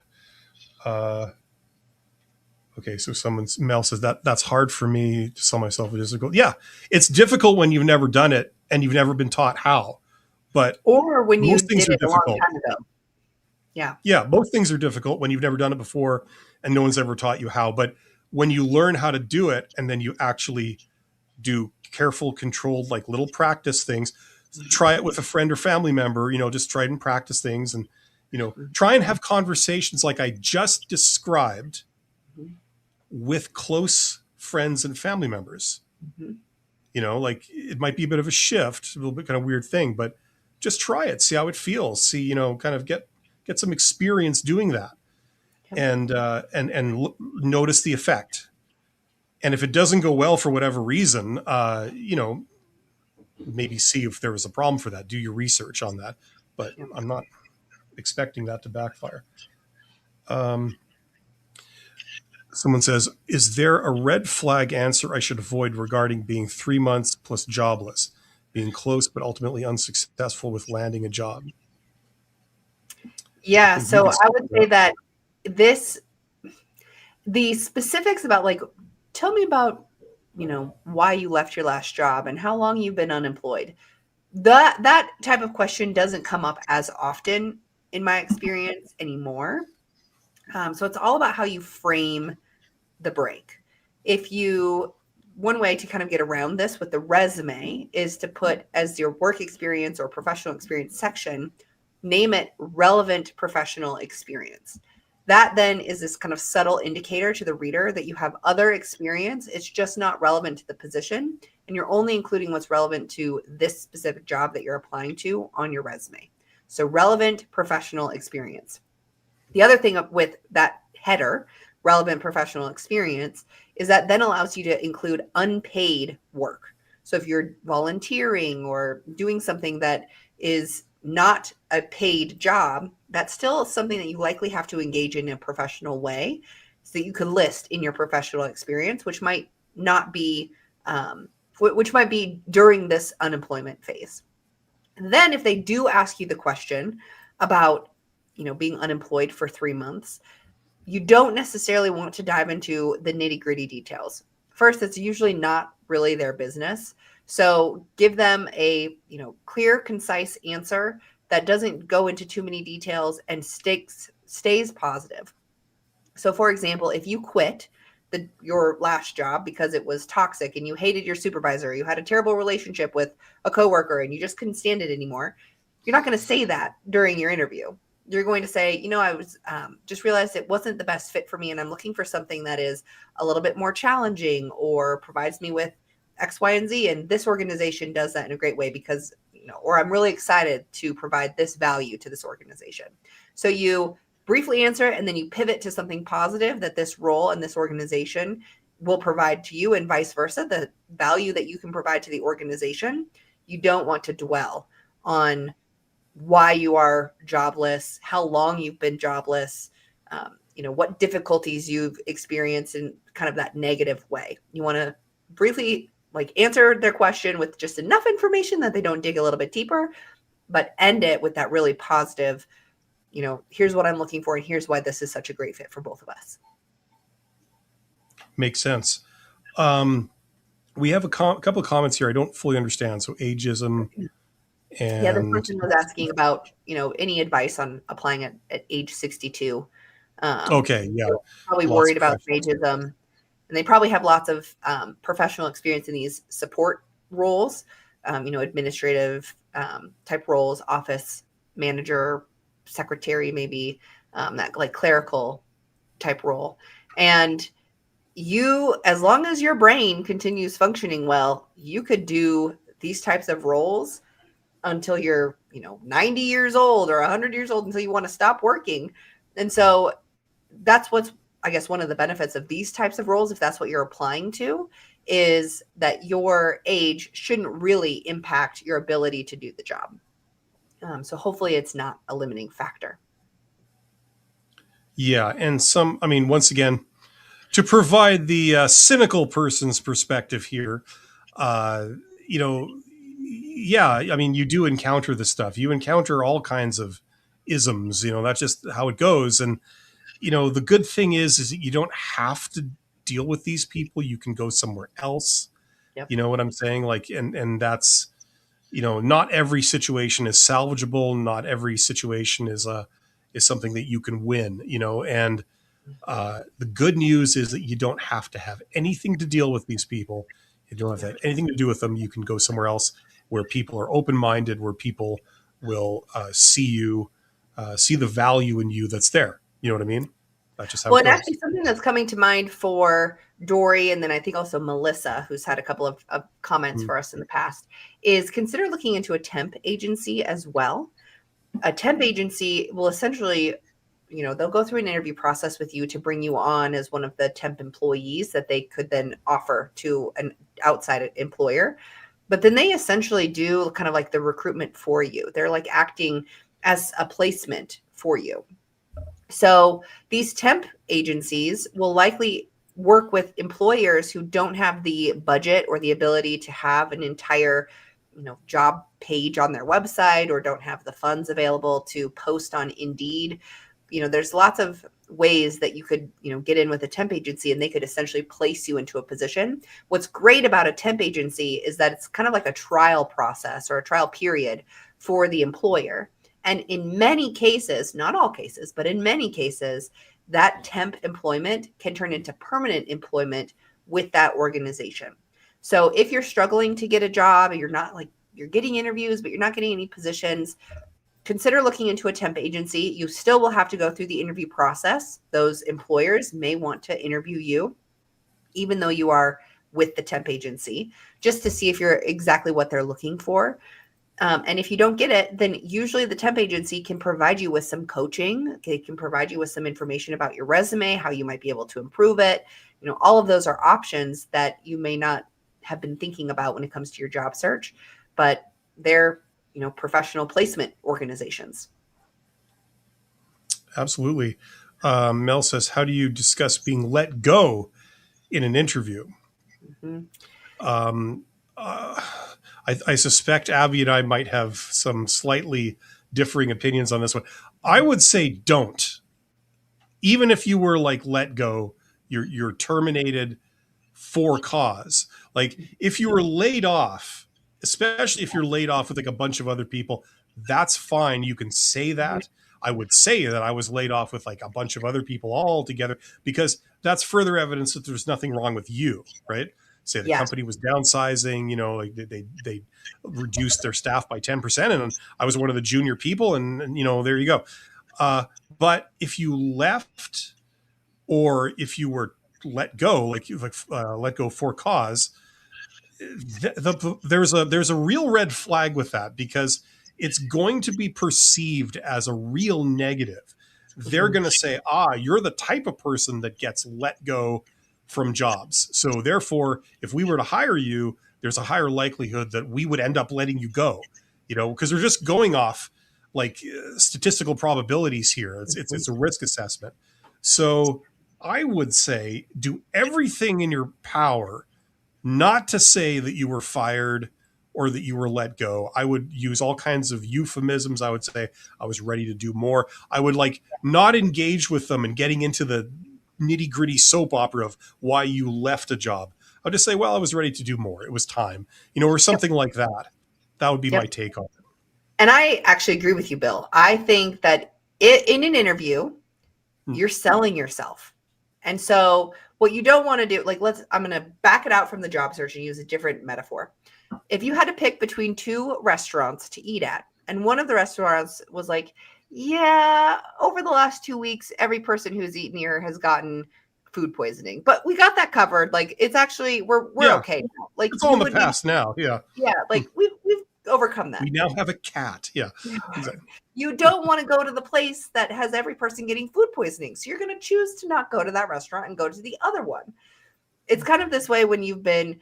Okay, so Mel says that's hard for me to sell myself. Yeah, it's difficult when you've never done it and you've never been taught how. But or when you most things did are it a long difficult. time ago. Yeah, both things are difficult when you've never done it before and no one's ever taught you how. But when you learn how to do it and then you actually do careful, controlled, like little practice things, try it with a friend or family member, just try and practice things and, try and have conversations like I just described with close friends and family members. Like it might be a bit of a shift, a little bit kind of weird thing, but just try it, see how it feels, see, kind of get some experience doing that, and notice the effect. And if it doesn't go well for whatever reason, maybe see if there was a problem for that. Do your research on that. But I'm not expecting that to backfire. Someone says, is there a red flag answer I should avoid regarding being 3 months plus jobless, being close but ultimately unsuccessful with landing a job? Yeah, so I would say that the specifics about, like, tell me about, why you left your last job and how long you've been unemployed. That type of question doesn't come up as often in my experience anymore. So it's all about how you frame the break. One way to kind of get around this with the resume is to put as your work experience or professional experience section, name it relevant professional experience. That then is this kind of subtle indicator to the reader that you have other experience. It's just not relevant to the position. And you're only including what's relevant to this specific job that you're applying to on your resume. So relevant professional experience. The other thing with that header, relevant professional experience, is that then allows you to include unpaid work. So if you're volunteering or doing something that is not a paid job, that's still something that you likely have to engage in a professional way, so that you can list in your professional experience, which might not be, which might be during this unemployment phase. And then if they do ask you the question about, being unemployed for 3 months, you don't necessarily want to dive into the nitty-gritty details. First, it's usually not really their business. So give them a, clear, concise answer that doesn't go into too many details and stays positive. So for example, if you quit your last job because it was toxic and you hated your supervisor, you had a terrible relationship with a coworker and you just couldn't stand it anymore, you're not going to say that during your interview. You're going to say, I was just realized it wasn't the best fit for me, and I'm looking for something that is a little bit more challenging or provides me with X, Y, and Z. And this organization does that in a great way because, or I'm really excited to provide this value to this organization. So you briefly answer it and then you pivot to something positive that this role and this organization will provide to you, and vice versa, the value that you can provide to the organization. You don't want to dwell on why you are jobless, how long you've been jobless, what difficulties you've experienced in kind of that negative way. You want to briefly like answer their question with just enough information that they don't dig a little bit deeper, but end it with that really positive, here's what I'm looking for and here's why this is such a great fit for both of us. Makes sense. We have a couple of comments here I don't fully understand. So ageism Yeah, this and person was asking about, any advice on applying at age 62. okay, yeah, Probably lots worried of about professionals. ageism, and they probably have lots of professional experience in these support roles, administrative type roles, office manager, secretary, maybe that like clerical type role. And you, as long as your brain continues functioning well, you could do these types of roles until you're 90 years old or 100 years old, until you want to stop working. And so that's what's, I guess, one of the benefits of these types of roles, if that's what you're applying to, is that your age shouldn't really impact your ability to do the job. So hopefully it's not a limiting factor. Yeah, and I mean, once again, to provide the cynical person's perspective here, uh, you know, yeah, I mean, you do encounter this stuff. You encounter all kinds of isms. That's just how it goes. And the good thing is that you don't have to deal with these people. You can go somewhere else. Yep. You know what I'm saying? Like, and that's not every situation is salvageable. Not every situation is something that you can win. And the good news is that you don't have to have anything to deal with these people. You don't have to have anything to do with them. You can go somewhere else where people are open-minded, where people will see you, see the value in you that's there. You know what I mean? That's just how Well, it and goes. actually something that's coming to mind for Dory, and then I think also Melissa, who's had a couple of comments Mm. for us in the past, is consider looking into a temp agency as well. A temp agency will essentially, they'll go through an interview process with you to bring you on as one of the temp employees that they could then offer to an outside employer. But then they essentially do kind of like the recruitment for you. They're like acting as a placement for you. So these temp agencies will likely work with employers who don't have the budget or the ability to have an entire, job page on their website, or don't have the funds available to post on Indeed. There's lots of ways that you could, get in with a temp agency and they could essentially place you into a position. What's great about a temp agency is that it's kind of like a trial process or a trial period for the employer. And in many cases, not all cases, but in many cases, that temp employment can turn into permanent employment with that organization. So if you're struggling to get a job, you're getting interviews, but you're not getting any positions, consider looking into a temp agency. You still will have to go through the interview process. Those employers may want to interview you, even though you are with the temp agency, just to see if you're exactly what they're looking for. And if you don't get it, then usually the temp agency can provide you with some coaching. They can provide you with some information about your resume, how you might be able to improve it. All of those are options that you may not have been thinking about when it comes to your job search, but they're, professional placement organizations. Absolutely. Mel says, "How do you discuss being let go in an interview?" Mm-hmm. Um, uh, I suspect Abby and I might have some slightly differing opinions on this one. I would say don't. Even if you were like let go, you're terminated for cause. Like if you were laid off, especially if you're laid off with like a bunch of other people, that's fine. You can say that. I would say that I was laid off with like a bunch of other people all together, because that's further evidence that there's nothing wrong with you, right? Say the Yeah. company was downsizing, like they reduced their staff by 10%, and I was one of the junior people, and there you go. But if you left, or if you were let go, let go for cause, there's a real red flag with that, because it's going to be perceived as a real negative. They're Mhm. going to say, you're the type of person that gets let go from jobs. So therefore, if we were to hire you, there's a higher likelihood that we would end up letting you go, because we're just going off like statistical probabilities here. It's a risk assessment. So I would say do everything in your power not to say that you were fired or that you were let go. I would use all kinds of euphemisms. I would say I was ready to do more. I would like not engage with them and getting into the nitty gritty soap opera of why you left a job. I'll just say, well, I was ready to do more. It was time, or Yep. something like that. That would be my Yep. take on it. And I actually agree with you, Bill. I think that in an interview, Hmm. you're selling yourself. And so what you don't want to do, like I'm going to back it out from the job search and use a different metaphor. If you had to pick between two restaurants to eat at, and one of the restaurants was like, yeah, over the last 2 weeks, every person who's eaten here has gotten food poisoning, but we got that covered. Like it's actually, we're Yeah, okay now. Like it's all you in the would be, past now. Yeah, yeah, like we've overcome that. we now have a cat. Yeah, exactly. You don't want to go to the place that has every person getting food poisoning. So you're going to choose to not go to that restaurant and go to the other one. It's kind of this way when you've been,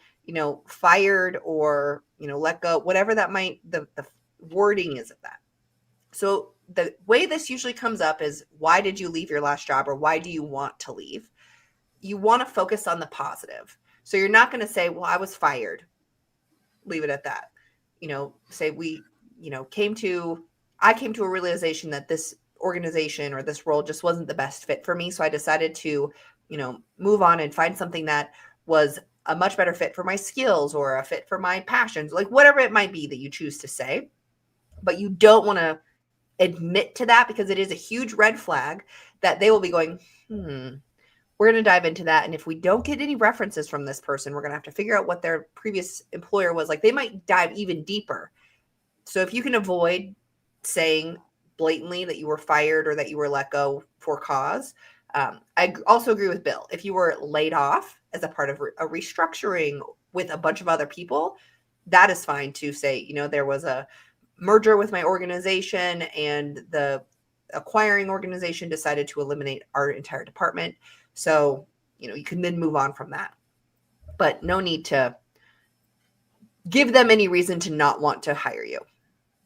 fired or, let go, whatever that might, the wording is of that. So the way this usually comes up is, why did you leave your last job, or why do you want to leave? You want to focus on the positive. So you're not going to say, well, I was fired. Leave it at that. Say I came to a realization that this organization or this role just wasn't the best fit for me. So I decided to, move on and find something that was a much better fit for my skills or a fit for my passions, like whatever it might be that you choose to say. But you don't want to admit to that, because it is a huge red flag that they will be going, we're going to dive into that. And if we don't get any references from this person, we're going to have to figure out what their previous employer was like. They might dive even deeper. So if you can avoid saying blatantly that you were fired or that you were let go for cause. I also agree with Bill. If you were laid off as a part of a restructuring with a bunch of other people, that is fine to say, there was a merger with my organization and the acquiring organization decided to eliminate our entire department. So, you can then move on from that. But no need to give them any reason to not want to hire you.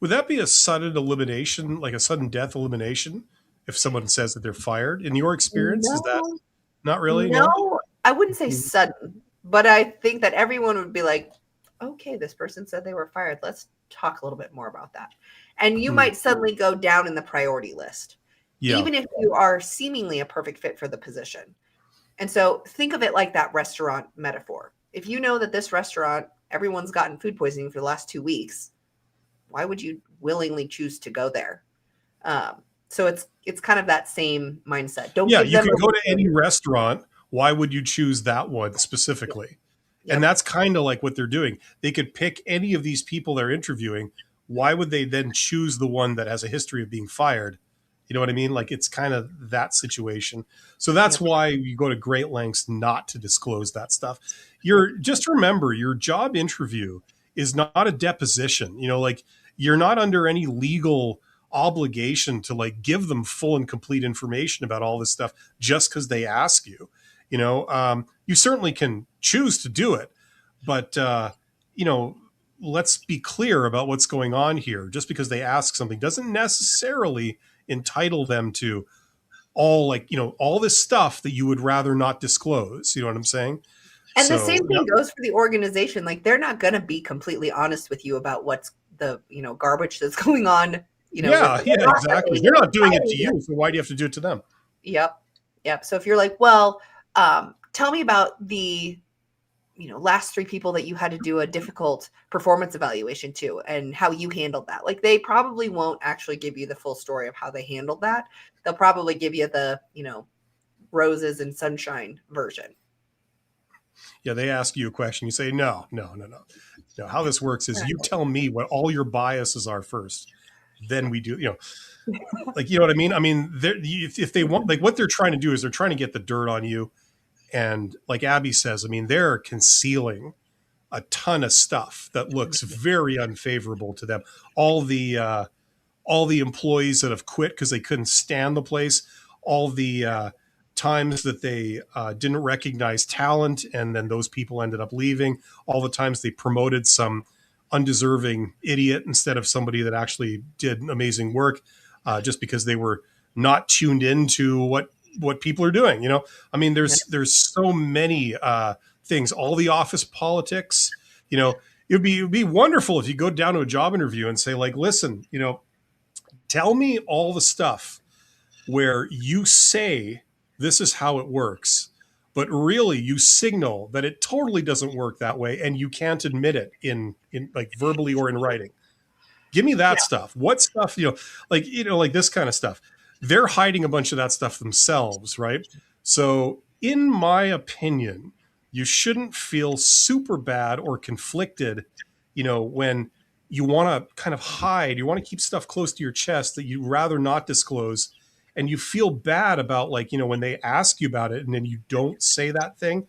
Would that be a sudden elimination, like a sudden death elimination, if someone says that they're fired? In your experience, is that No, not really? No. no, I wouldn't say Mm. sudden, but I think that everyone would be like, okay, this person said they were fired. Let's talk a little bit more about that. And you Mm. might suddenly go down in the priority list, Yeah. even if you are seemingly a perfect fit for the position. And so think of it like that restaurant metaphor. If you know that this restaurant, everyone's gotten food poisoning for the last 2 weeks, why would you willingly choose to go there? So it's kind of that same mindset. Don't Yeah. give You them could go to a any restaurant. Why would you choose that one specifically? And yep. that's kind of like what they're doing. They could pick any of these people they're interviewing. Why would they then choose the one that has a history of being fired? You know what I mean? Like it's kind of that situation. So that's Yep. why you go to great lengths not to disclose that stuff. Yep. Just remember your job interview is not a deposition. Like you're not under any legal obligation to like give them full and complete information about all this stuff just because they ask you. You certainly can choose to do it, but you know, let's be clear about what's going on here. Just because they ask something doesn't necessarily entitle them to all this stuff that you would rather not disclose. You know what I'm saying? And the So same thing goes for the organization. Like they're not going to be completely honest with you about what's the, garbage that's going on, with yeah, the yeah, exactly. They're not doing it to hiring. you, so why do you have to do it to them? Yep. Yep. So if you're like, well, tell me about the, last 3 people that you had to do a difficult performance evaluation to and how you handled that. Like they probably won't actually give you the full story of how they handled that. They'll probably give you the, roses and sunshine version. Yeah, they ask you a question, you say no, no, no, no. No, how this works is you tell me what all your biases are first, then we do. Like you know what I mean. I mean, if they want, like what they're trying to do is they're trying to get the dirt on you, and like Abby says, I mean, they're concealing a ton of stuff that looks very unfavorable to them. All the uh, all the employees that have quit because they couldn't stand the place, all the times that they didn't recognize talent and then those people ended up leaving, all the times they promoted some undeserving idiot instead of somebody that actually did amazing work just because they were not tuned into what people are doing. I mean, there's so many things, all the office politics. You know, it'd be wonderful if you go down to a job interview and say, like, listen, you know, tell me all the stuff where you say this is how it works, but really you signal that it totally doesn't work that way and you can't admit it in like verbally or in writing. Give me that stuff. What stuff, like this kind of stuff. They're hiding a bunch of that stuff themselves, right? So, in my opinion, you shouldn't feel super bad or conflicted, when you want to kind of hide, you want to keep stuff close to your chest that you'd rather not disclose. And you feel bad about, like, when they ask you about it and then you don't say that thing.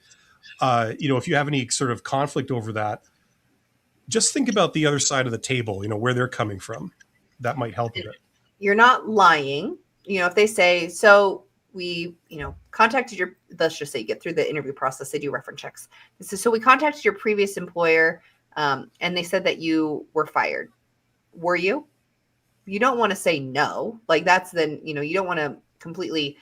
If you have any sort of conflict over that, just think about the other side of the table, where they're coming from. That might help a bit. You're not lying. If they say, so we, contacted your, let's just say you get through the interview process, they do reference checks. So we contacted your previous employer and they said that you were fired. Were you? You don't want to say no. Like that's then, you don't want to completely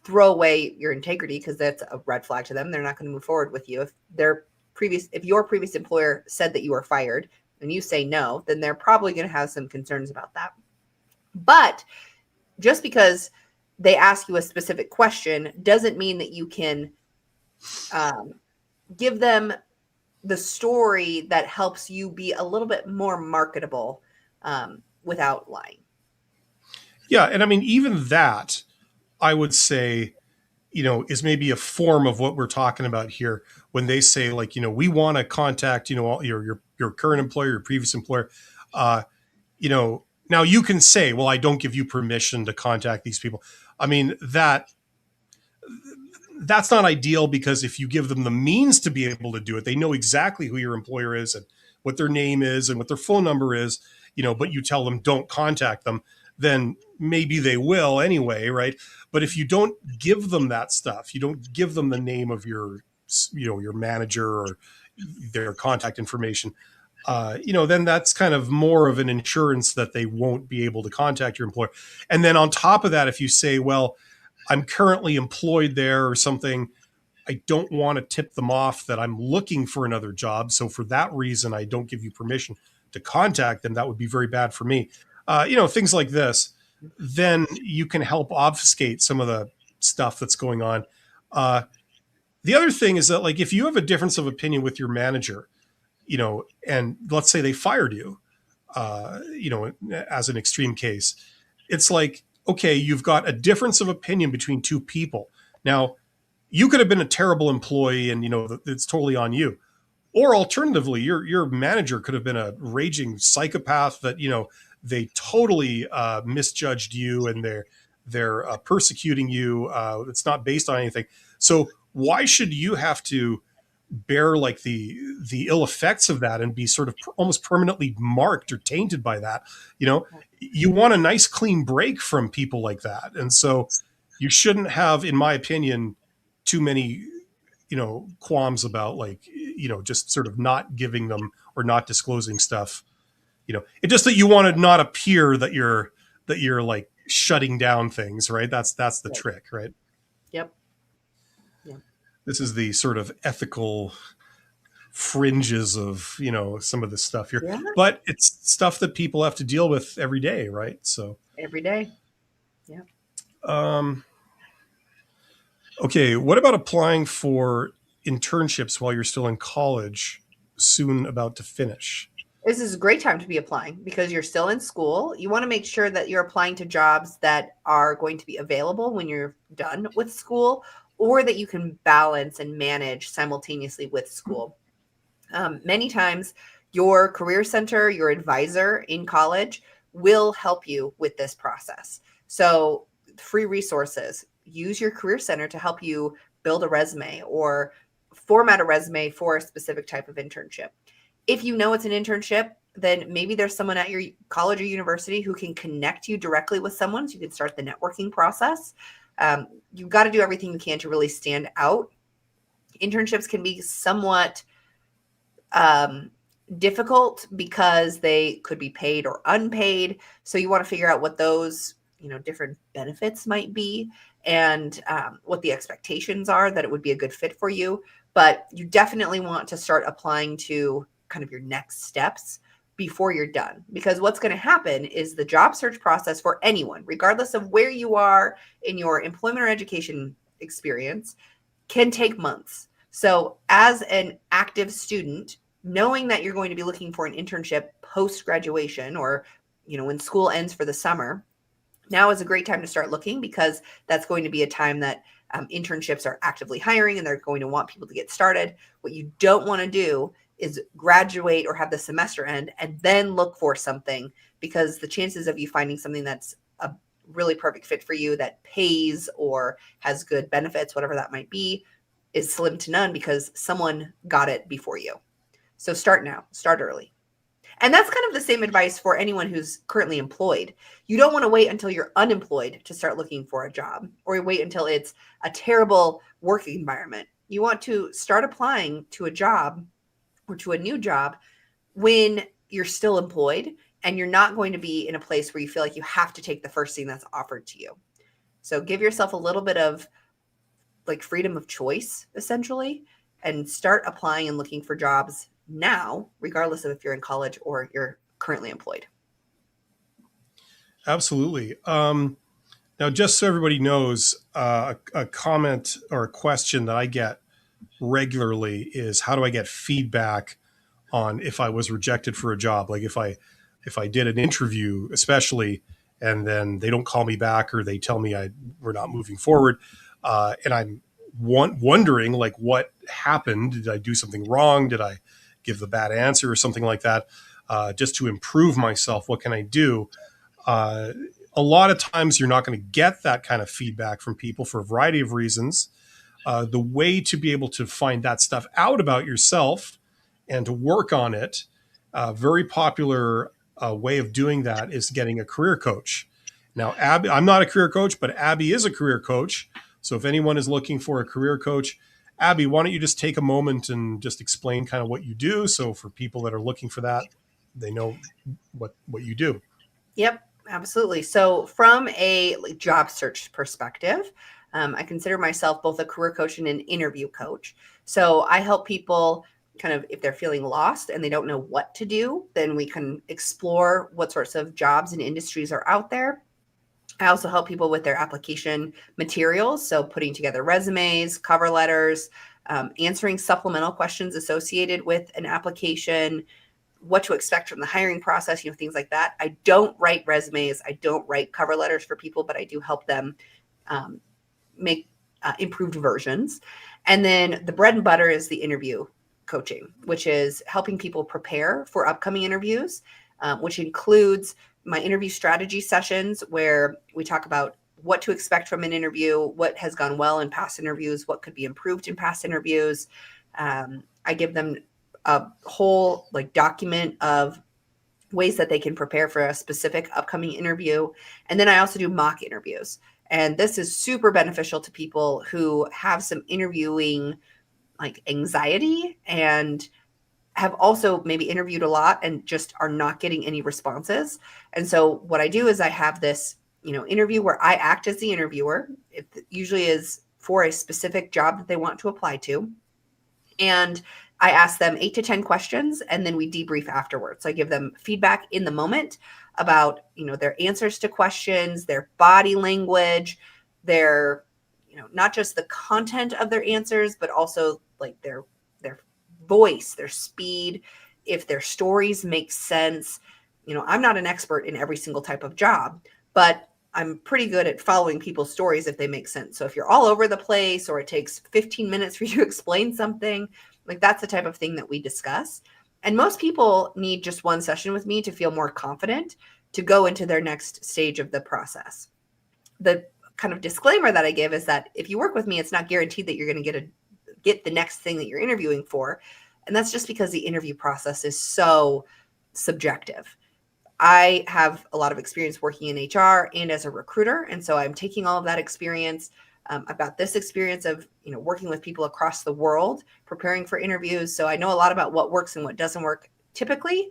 throw away your integrity because that's a red flag to them. They're not going to move forward with you. If your previous employer said that you were fired and you say no, then they're probably going to have some concerns about that. But just because they ask you a specific question doesn't mean that you can give them the story that helps you be a little bit more marketable without lying. Yeah. And I mean, even that, I would say, is maybe a form of what we're talking about here when they say, like, we want to contact, your current employer, your previous employer. Now you can say, well, I don't give you permission to contact these people. I mean, that's not ideal, because if you give them the means to be able to do it, they know exactly who your employer is and what their name is and what their phone number is, but you tell them don't contact them, then maybe they will anyway, right? But if you don't give them that stuff, you don't give them the name of your manager or their contact information, then that's kind of more of an insurance that they won't be able to contact your employer. And then on top of that, if you say, well, I'm currently employed there or something, I don't want to tip them off that I'm looking for another job. So for that reason, I don't give you permission to contact them. That would be very bad for me. Things like this, then you can help obfuscate some of the stuff that's going on. The other thing is that, like, if you have a difference of opinion with your manager, and let's say they fired you, as an extreme case, it's like, okay, you've got a difference of opinion between two people. Now, you could have been a terrible employee and, it's totally on you. Or alternatively, your manager could have been a raging psychopath that, they totally misjudged you and they're persecuting you. It's not based on anything. So why should you have to bear, like, the ill effects of that and be sort of almost permanently marked or tainted by that? You want a nice clean break from people like that. And so you shouldn't have, in my opinion, too many, qualms about, like, just sort of not giving them or not disclosing stuff. It's just that you want to not appear that you're like shutting down things, right? That's the trick, right? Yep. This is the sort of ethical fringes of, some of this stuff here, but it's stuff that people have to deal with every day, right? So every day. Yeah. Okay. What about applying for internships while you're still in college, soon about to finish? This is a great time to be applying because you're still in school. You want to make sure that you're applying to jobs that are going to be available when you're done with school, or that you can balance and manage simultaneously with school. Many times your career center, your advisor in college will help you with this process. So free resources, use your career center to help you build a resume or format a resume for a specific type of internship. If you know it's an internship, then maybe there's someone at your college or university who can connect you directly with someone so you can start the networking process. You've got to do everything you can to really stand out. Internships can be somewhat difficult because they could be paid or unpaid. So you want to figure out what those, different benefits might be and what the expectations are that it would be a good fit for you. but you definitely want to start applying to kind of your next steps before you're done. Because what's going to happen is the job search process for anyone, regardless of where you are in your employment or education experience, can take months. So as an active student, knowing that you're going to be looking for an internship post graduation, or when school ends for the summer, now is a great time to start looking, because that's going to be a time that internships are actively hiring and they're going to want people to get started. What you don't want to do is graduate or have the semester end and then look for something, because the chances of you finding something that's a really perfect fit for you, that pays or has good benefits, whatever that might be, is slim to none, because someone got it before you. So start now, start early. And that's kind of the same advice for anyone who's currently employed. You don't want to wait until you're unemployed to start looking for a job, or wait until it's a terrible work environment. You want to start applying to a job or to a new job when you're still employed and you're not going to be in a place where you feel like you have to take the first thing that's offered to you. So give yourself a little bit of freedom of choice, essentially, and start applying and looking for jobs now, regardless of if you're in college or you're currently employed. Absolutely. Now, just so everybody knows, a comment or a question that I get regularly is, how do I get feedback on if I was rejected for a job? Like if I did an interview, especially, and then they don't call me back, or they tell me we're not moving forward, and I'm wondering what happened. Did I do something wrong? Did I give the bad answer or something like that? Just to improve myself, what can I do? A lot of times you're not going to get that kind of feedback from people for a variety of reasons. The way to be able to find that stuff out about yourself and to work on it, a very popular way of doing that is getting a career coach. Now, Abby, I'm not a career coach, but Abby is a career coach. So if anyone is looking for a career coach, Abby, why don't you just take a moment and just explain kind of what you do, so for people that are looking for that, they know what you do. Yep, absolutely. So from a job search perspective, I consider myself both a career coach and an interview coach. So I help people kind of, if they're feeling lost and they don't know what to do, then we can explore what sorts of jobs and industries are out there. I also help people with their application materials. So putting together resumes, cover letters, answering supplemental questions associated with an application, what to expect from the hiring process, things like that. I don't write resumes. I don't write cover letters for people, but I do help them make improved versions. And then the bread and butter is the interview coaching, which is helping people prepare for upcoming interviews, which includes my interview strategy sessions, where we talk about what to expect from an interview, what has gone well in past interviews, what could be improved in past interviews. I give them a whole document of ways that they can prepare for a specific upcoming interview. And then I also do mock interviews. And this is super beneficial to people who have some interviewing anxiety, and have also maybe interviewed a lot and just are not getting any responses. And so what I do is I have this, interview where I act as the interviewer. It usually is for a specific job that they want to apply to. And I ask them 8 to 10 questions, and then we debrief afterwards. So I give them feedback in the moment about, their answers to questions, their body language, their, not just the content of their answers, but also their voice, their speed, if their stories make sense. I'm not an expert in every single type of job, but I'm pretty good at following people's stories if they make sense. So if you're all over the place, or it takes 15 minutes for you to explain something, that's the type of thing that we discuss. And most people need just one session with me to feel more confident to go into their next stage of the process. The kind of disclaimer that I give is that if you work with me, it's not guaranteed that you're going to get the next thing that you're interviewing for. And that's just because the interview process is so subjective. I have a lot of experience working in HR and as a recruiter. And so I'm taking all of that experience. I've got this experience of, working with people across the world, preparing for interviews. So I know a lot about what works and what doesn't work typically,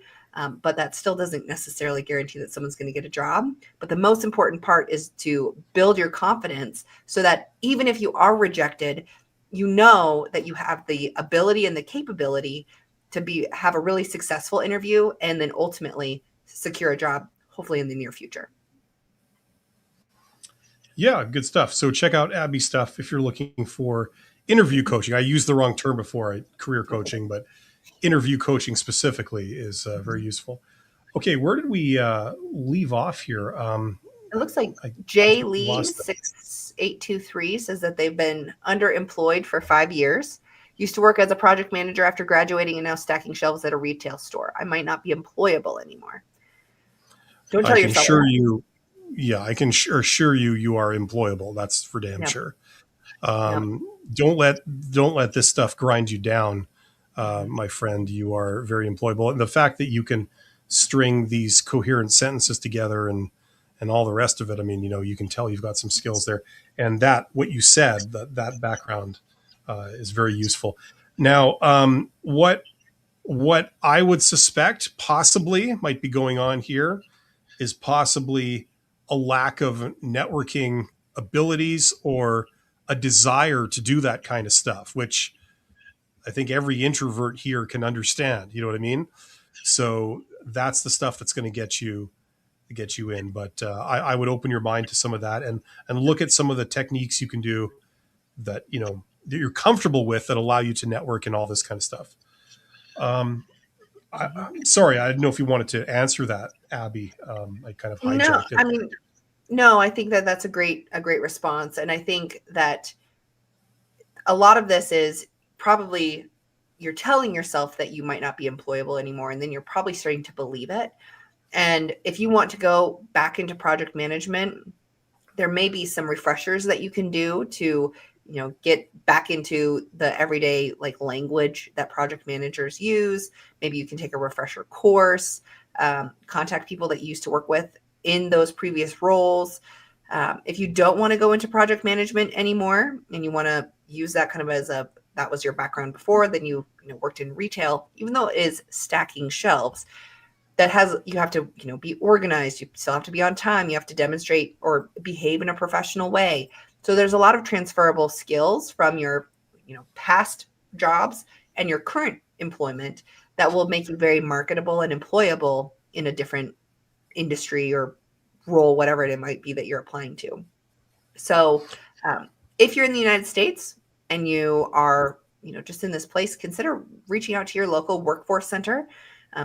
but that still doesn't necessarily guarantee that someone's going to get a job. But the most important part is to build your confidence so that even if you are rejected, you know that you have the ability and the capability to have a really successful interview and then ultimately secure a job, hopefully in the near future. Yeah, good stuff. So check out Abby's stuff if you're looking for interview coaching. I used the wrong term before, career coaching, but interview coaching specifically is very useful. Okay, where did we leave off here? It looks like I Jay Lee lost. 6823 says that they've been underemployed for 5 years. Used to work as a project manager after graduating and now stacking shelves at a retail store. I might not be employable anymore. Don't I tell can yourself assure that. you, yeah, I can assure you, you are employable. That's for damn Yep. sure. Yep. Don't let this stuff grind you down, Mhm. my friend. You are very employable, and the fact that you can string these coherent sentences together and all the rest of it. I mean, you can tell you've got some skills there, and that what you said, that background is very useful. Now, what I would suspect possibly might be going on here is possibly a lack of networking abilities or a desire to do that kind of stuff, which I think every introvert here can understand. You know what I mean? So that's the stuff that's going to get you in. But I would open your mind to some of that and look at some of the techniques you can do that that you're comfortable with that allow you to network and all this kind of stuff. Um, I'm sorry, I didn't know if you wanted to answer that, Abby. I kind of No, hijacked it. I mean, no, I think that that's a great response. And I think that a lot of this is probably you're telling yourself that you might not be employable anymore, and then you're probably starting to believe it. And if you want to go back into project management, there may be some refreshers that you can do to get back into the everyday like language that project managers use. Maybe you can take a refresher course, contact people that you used to work with in those previous roles. If you don't want to go into project management anymore and you want to use that kind of as a that was your background before, then you worked in retail, even though it is stacking shelves, that has you have to be organized, you still have to be on time, you have to demonstrate or behave in a professional way. So there's a lot of transferable skills from your past jobs and your current employment that will make you very marketable and employable in a different industry or role, whatever it might be that you're applying to. So if you're in the United States and you are just in this place, consider reaching out to your local workforce center.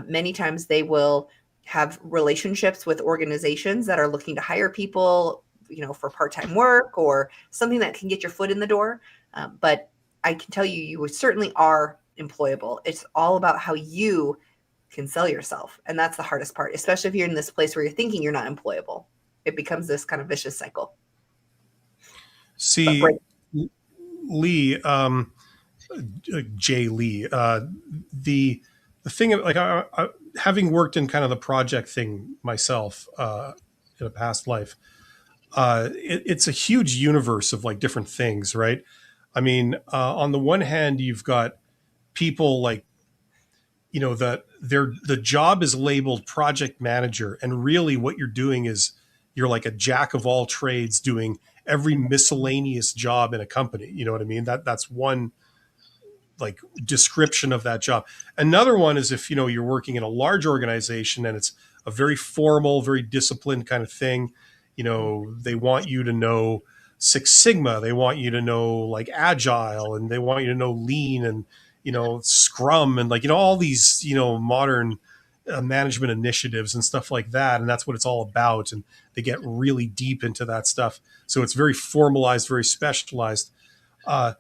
Many times they will have relationships with organizations that are looking to hire people, for part-time work or something that can get your foot in the door. But I can tell you, you certainly are employable. It's all about how you can sell yourself. And that's the hardest part, especially if you're in this place where you're thinking you're not employable. It becomes this kind of vicious cycle. But See, break. Lee, Jay Lee, the thing like having worked in kind of the project thing myself in a past life, it's a huge universe of like different things, right? I mean, on the one hand, you've got people like that the job is labeled project manager, and really what you're doing is you're like a jack of all trades doing every miscellaneous job in a company. You know what I mean? That's one like description of that job. Another one is if you're working in a large organization and it's a very formal, very disciplined kind of thing. They want you to know Six Sigma, they want you to know like Agile, and they want you to know Lean and Scrum and like all these modern management initiatives and stuff like that, and that's what it's all about. And they get really deep into that stuff, so it's very formalized, very specialized. uh,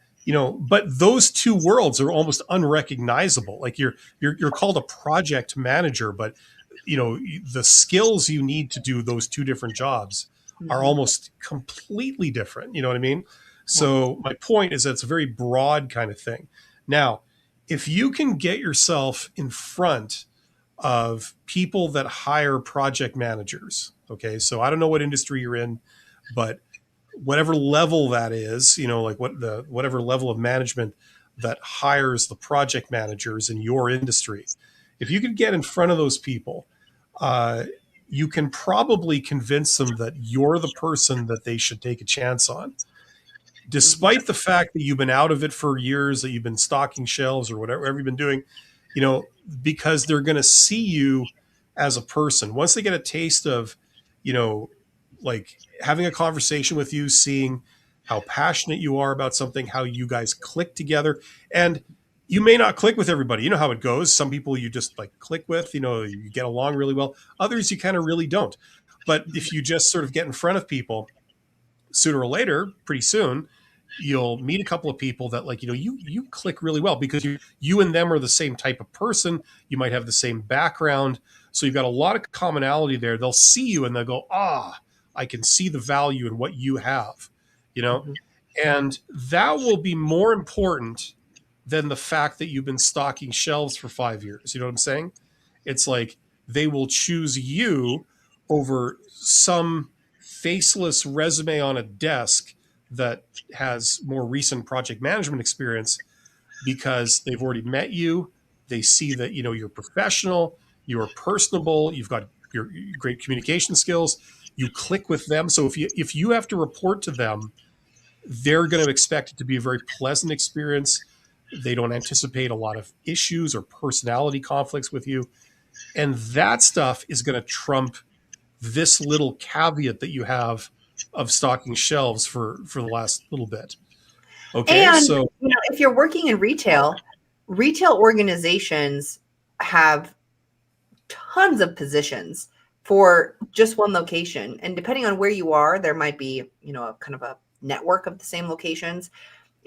but those two worlds are almost unrecognizable. Like you're called a project manager, but the skills you need to do those two different jobs are Mhm. almost completely different. You know what I mean? Yeah. So my point is that it's a very broad kind of thing. Now, if you can get yourself in front of people that hire project managers, okay, so I don't know what industry you're in, but whatever level that is, like whatever level of management that hires the project managers in your industry, if you could get in front of those people, uh, you can probably convince them that you're the person that they should take a chance on. Mhm. despite the fact that you've been out of it for years, that you've been stocking shelves or whatever you've been doing, you know, because they're going to see you as a person. Once they get a taste of, you know, like having a conversation with you, seeing how passionate you are about something, how you guys click together. And you may not click with everybody. You know how it goes. Some people you just like click with, you know, you get along really well. Others you kind of really don't. But if you just sort of get in front of people, sooner or later, pretty soon, you'll meet a couple of people that like, you know, you click really well because you and them are the same type of person. You might have the same background. So you've got a lot of commonality there. They'll see you and they'll go, ah, I can see the value in what you have, you know? Mhm. And that will be more important than the fact that you've been stocking shelves for 5 years. You know what I'm saying? It's like they will choose you over some faceless resume on a desk that has more recent project management experience because they've already met you. They see that, you know, you're professional, you're personable, you've got your great communication skills, you click with them. So if you have to report to them, they're going to expect it to be a very pleasant experience. They don't anticipate a lot of issues or personality conflicts with you. And that stuff is going to trump this little caveat that you have of stocking shelves for the last little bit. Okay, And so if you're working in retail, retail organizations have tons of positions for just one location. And depending on where you are, there might be, a kind of a network of the same locations.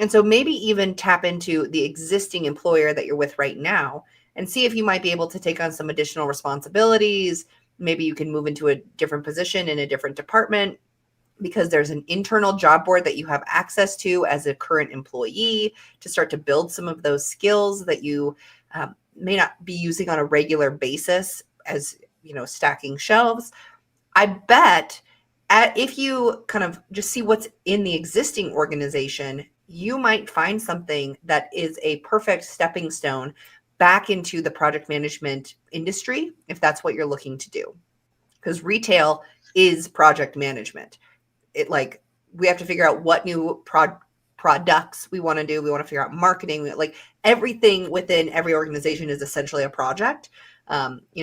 And so maybe even tap into the existing employer that you're with right now and see if you might be able to take on some additional responsibilities. Maybe you can move into a different position in a different department because there's an internal job board that you have access to as a current employee to start to build some of those skills that you may not be using on a regular basis as stacking shelves. I bet if you kind of just see what's in the existing organization, you might find something that is a perfect stepping stone back into the project management industry if that's what you're looking to do, because retail is project management. It like we have to figure out what new products we want to do. We want to figure out marketing. Like everything within every organization is essentially a project.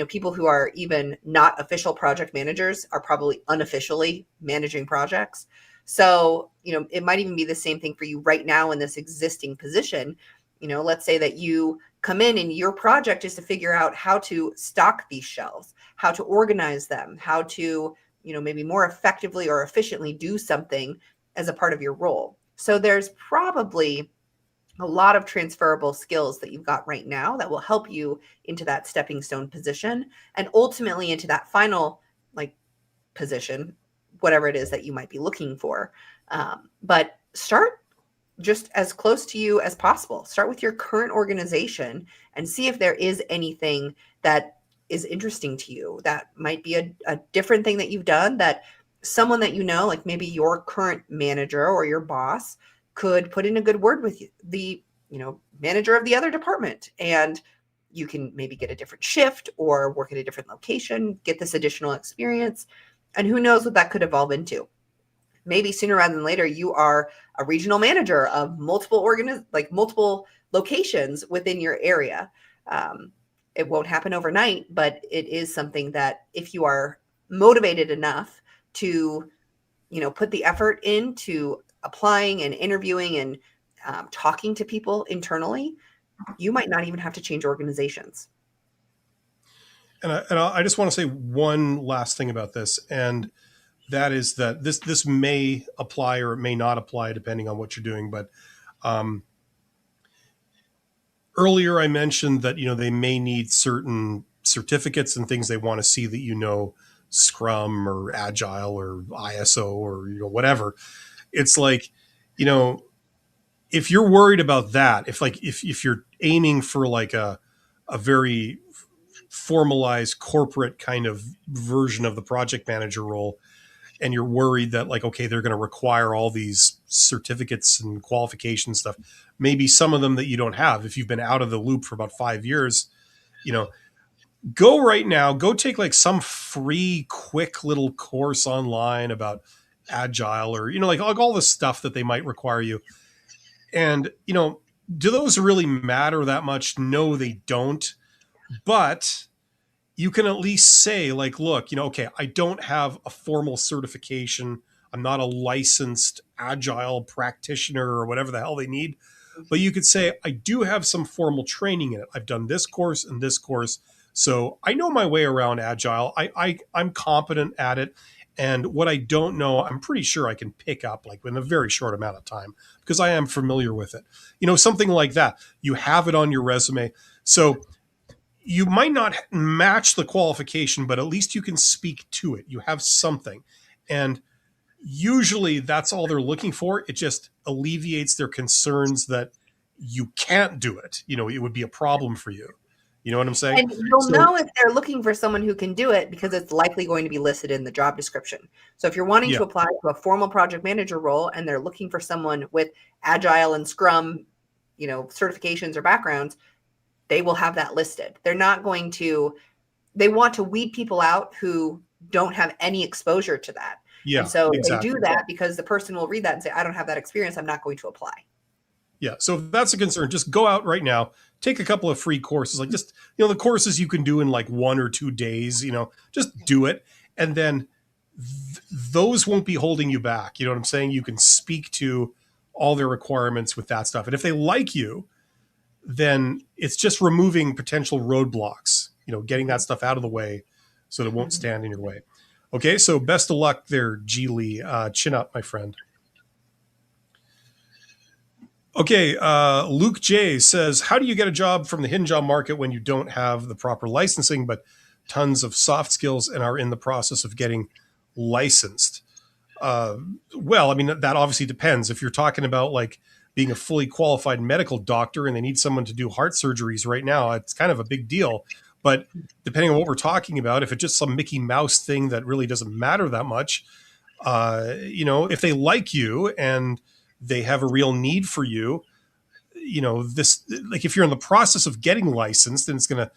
People who are even not official project managers are probably unofficially managing projects. So, it might even be the same thing for you right now in this existing position. Let's say that you come in and your project is to figure out how to stock these shelves, how to organize them, how to maybe more effectively or efficiently do something as a part of your role. So there's probably a lot of transferable skills that you've got right now that will help you into that stepping stone position and ultimately into that final like position, whatever it is that you might be looking for. But start just as close to you as possible. Start with your current organization and see if there is anything that is interesting to you. That might be a different thing that you've done that someone that like maybe your current manager or your boss, could put in a good word with you, the manager of the other department, and you can maybe get a different shift or work at a different location, get this additional experience, and who knows what that could evolve into. Maybe sooner rather than later, you are a regional manager of multiple locations within your area. It won't happen overnight, but it is something that if you are motivated enough to, put the effort into applying and interviewing and talking to people internally, you might not even have to change organizations. and I just want to say one last thing about this, and that is that this may apply or it may not apply depending on what you're doing. But um, earlier I mentioned that they may need certain certificates and things they want to see that Scrum or Agile or ISO or whatever. It's like you know if you're worried about that, if you're aiming for like a very formalized corporate kind of version of the project manager role, and you're worried that like, okay, they're going to require all these certificates and qualification stuff, maybe some of them that you don't have, if you've been out of the loop for about 5 years, you know go right now, go take like some free quick little course online about agile, or, like all the stuff that they might require you. And, do those really matter that much? No, they don't. But you can at least say, like, look, okay, I don't have a formal certification. I'm not a licensed agile practitioner or whatever the hell they need. But you could say, I do have some formal training in it. I've done this course and this course. So I know my way around agile. I'm competent at it. And what I don't know, I'm pretty sure I can pick up like in a very short amount of time because I am familiar with it. Something like that. You have it on your resume. So you might not match the qualification, but at least you can speak to it. You have something. And usually that's all they're looking for. It just alleviates their concerns that you can't do it. It would be a problem for you. You know what I'm saying? And you'll know if they're looking for someone who can do it because it's likely going to be listed in the job description. So if you're wanting to apply to a formal project manager role and they're looking for someone with Agile and Scrum, certifications or backgrounds, they will have that listed. They're not going to, they want to weed people out who don't have any exposure to that. Yeah. And so exactly. they do that because the person will read that and say, I don't have that experience. I'm not going to apply. Yeah. So if that's a concern, just go out right now, take a couple of free courses, like just, the courses you can do in like 1 or 2 days, just do it. And then those won't be holding you back. You know what I'm saying? You can speak to all their requirements with that stuff. And if they like you, then it's just removing potential roadblocks, getting that stuff out of the way so that it won't stand in your way. Okay. So best of luck there, G Lee. Chin up, my friend. Okay, Luke J says, how do you get a job from the hidden job market when you don't have the proper licensing, but tons of soft skills and are in the process of getting licensed? Well, I mean, that obviously depends. If you're talking about like being a fully qualified medical doctor and they need someone to do heart surgeries right now, it's kind of a big deal. But depending on what we're talking about, if it's just some Mickey Mouse thing that really doesn't matter that much, if they like you and they have a real need for you, this, like if you're in the process of getting licensed and it's going to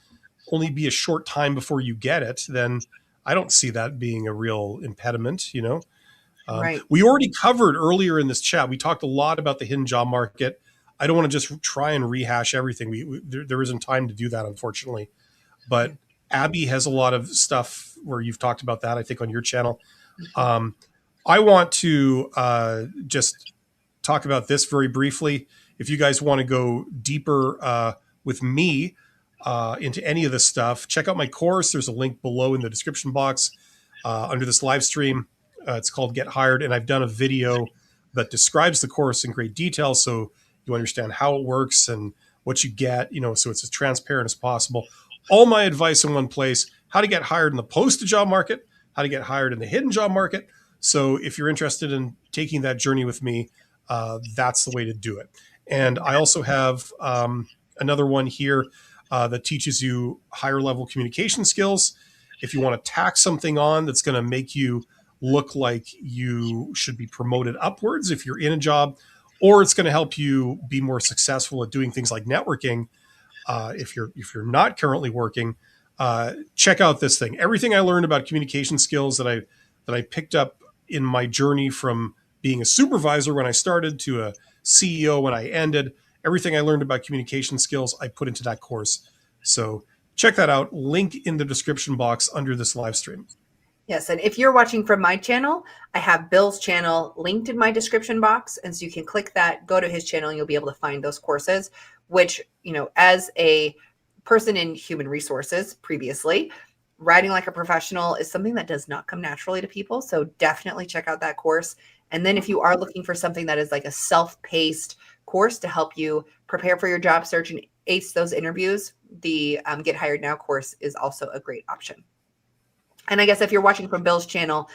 only be a short time before you get it, then I don't see that being a real impediment, Right. We already covered earlier in this chat. We talked a lot about the hidden job market. I don't want to just try and rehash everything. There isn't time to do that, unfortunately. But Abby has a lot of stuff where you've talked about that, I think, on your channel. I want to just talk about this very briefly. If you guys want to go deeper with me into any of this stuff, check out my course. There's a link below in the description box under this live stream. It's called Get Hired, and I've done a video that describes the course in great detail so you understand how it works and what you get, so it's as transparent as possible. All my advice in one place: how to get hired in the posted job market, how to get hired in the hidden job market. So if you're interested in taking that journey with me, that's the way to do it. And I also have another one here that teaches you higher level communication skills. If you want to tack something on that's going to make you look like you should be promoted upwards if you're in a job, or it's going to help you be more successful at doing things like networking. If you're not currently working, check out this thing. Everything I learned about communication skills that I picked up in my journey from being a supervisor when I started to a CEO when I ended, everything I learned about communication skills, I put into that course. So check that out. Link in the description box under this live stream. Yes. And if you're watching from my channel, I have Bill's channel linked in my description box. And so you can click that, go to his channel, and you'll be able to find those courses, which, as a person in human resources previously, writing like a professional is something that does not come naturally to people. So definitely check out that course. And then if you are looking for something that is like a self-paced course to help you prepare for your job search and ace those interviews, the Get Hired Now course is also a great option. And I guess if you're watching from Bill's channel,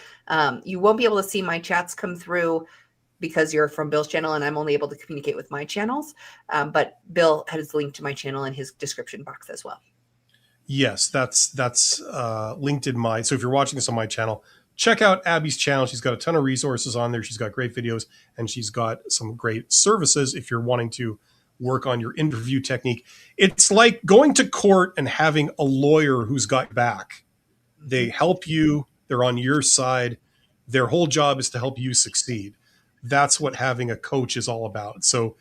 you won't be able to see my chats come through because you're from Bill's channel and I'm only able to communicate with my channels. But Bill has linked to my channel in his description box as well. Yes, that's linked in my. So if you're watching this on my channel, check out Abby's channel. She's got a ton of resources on there. She's got great videos and she's got some great services if you're wanting to work on your interview technique. It's like going to court and having a lawyer who's got your back. They help you. They're on your side. Their whole job is to help you succeed. That's what having a coach is all about. So,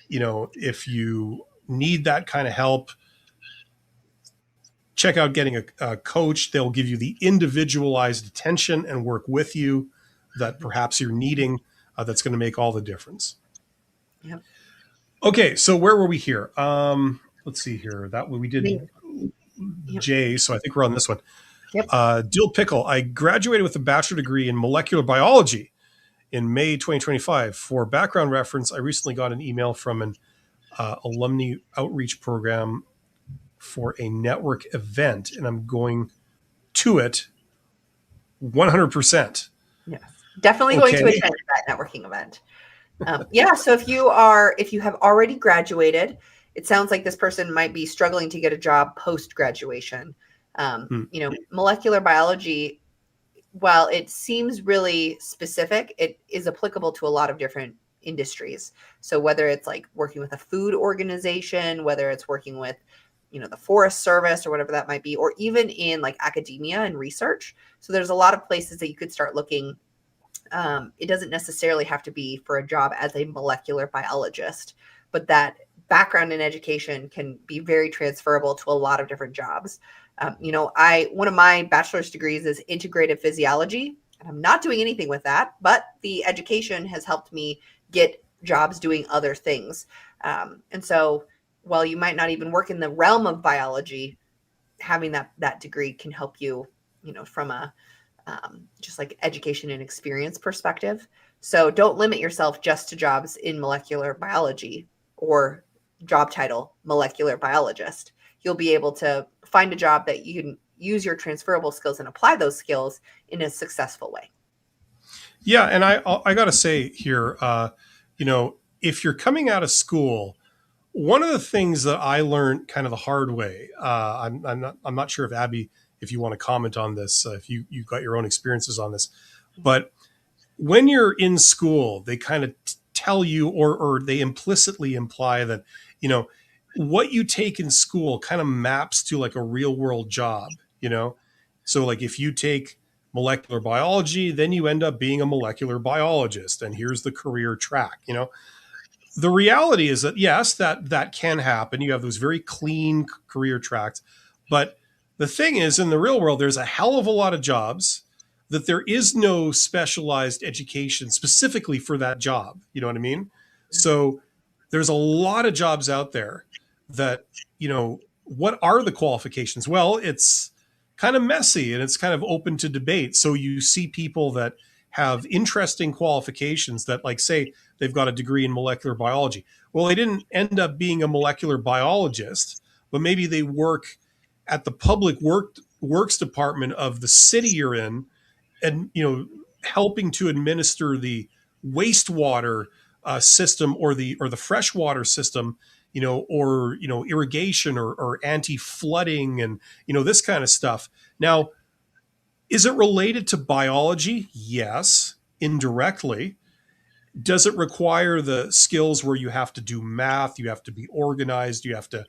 if you need that kind of help, check out getting a coach. They'll give you the individualized attention and work with you that perhaps you're needing. That's going to make all the difference. Yep. Okay, so where were we here? Let's see here. That we did Yep. Jay, so I think we're on this one. Yep. Dill Pickle. I graduated with a bachelor degree in molecular biology in May 2025. For background reference, I recently got an email from an alumni outreach program for a network event, and I'm going to it 100%. Yes, definitely going to attend that networking event. Yeah, so if you have already graduated, it sounds like this person might be struggling to get a job post graduation. Molecular biology, while it seems really specific, it is applicable to a lot of different industries. So whether it's like working with a food organization, whether it's working with the Forest Service or whatever that might be, or even in like academia and research. So there's a lot of places that you could start looking. It doesn't necessarily have to be for a job as a molecular biologist, but that background in education can be very transferable to a lot of different jobs. One of my bachelor's degrees is integrative physiology, and I'm not doing anything with that, but the education has helped me get jobs doing other things. And so while you might not even work in the realm of biology, having that degree can help you, from a just like education and experience perspective. So don't limit yourself just to jobs in molecular biology or job title molecular biologist. You'll be able to find a job that you can use your transferable skills and apply those skills in a successful way. Yeah, and I got to say here, if you're coming out of school, one of the things that I learned kind of the hard way, I'm not sure if Abby, if you want to comment on this, if you got your own experiences on this, but when you're in school, they kind of tell you, or they implicitly imply that, what you take in school kind of maps to like a real world job, So like if you take molecular biology, then you end up being a molecular biologist, and here's the career track, The reality is that yes, that can happen. You have those very clean career tracks, but the thing is, in the real world, there's a hell of a lot of jobs that there is no specialized education specifically for that job. You know what I mean? So there's a lot of jobs out there that, what are the qualifications? Well, it's kind of messy and it's kind of open to debate. So you see people that have interesting qualifications that, like, say they've got a degree in molecular biology. Well, they didn't end up being a molecular biologist, but maybe they work at the public works department of the city you're in, and helping to administer the wastewater system or the freshwater system, or irrigation or anti-flooding and this kind of stuff. Now, is it related to biology? Yes, indirectly. Does it require the skills where you have to do math, you have to be organized, you have to,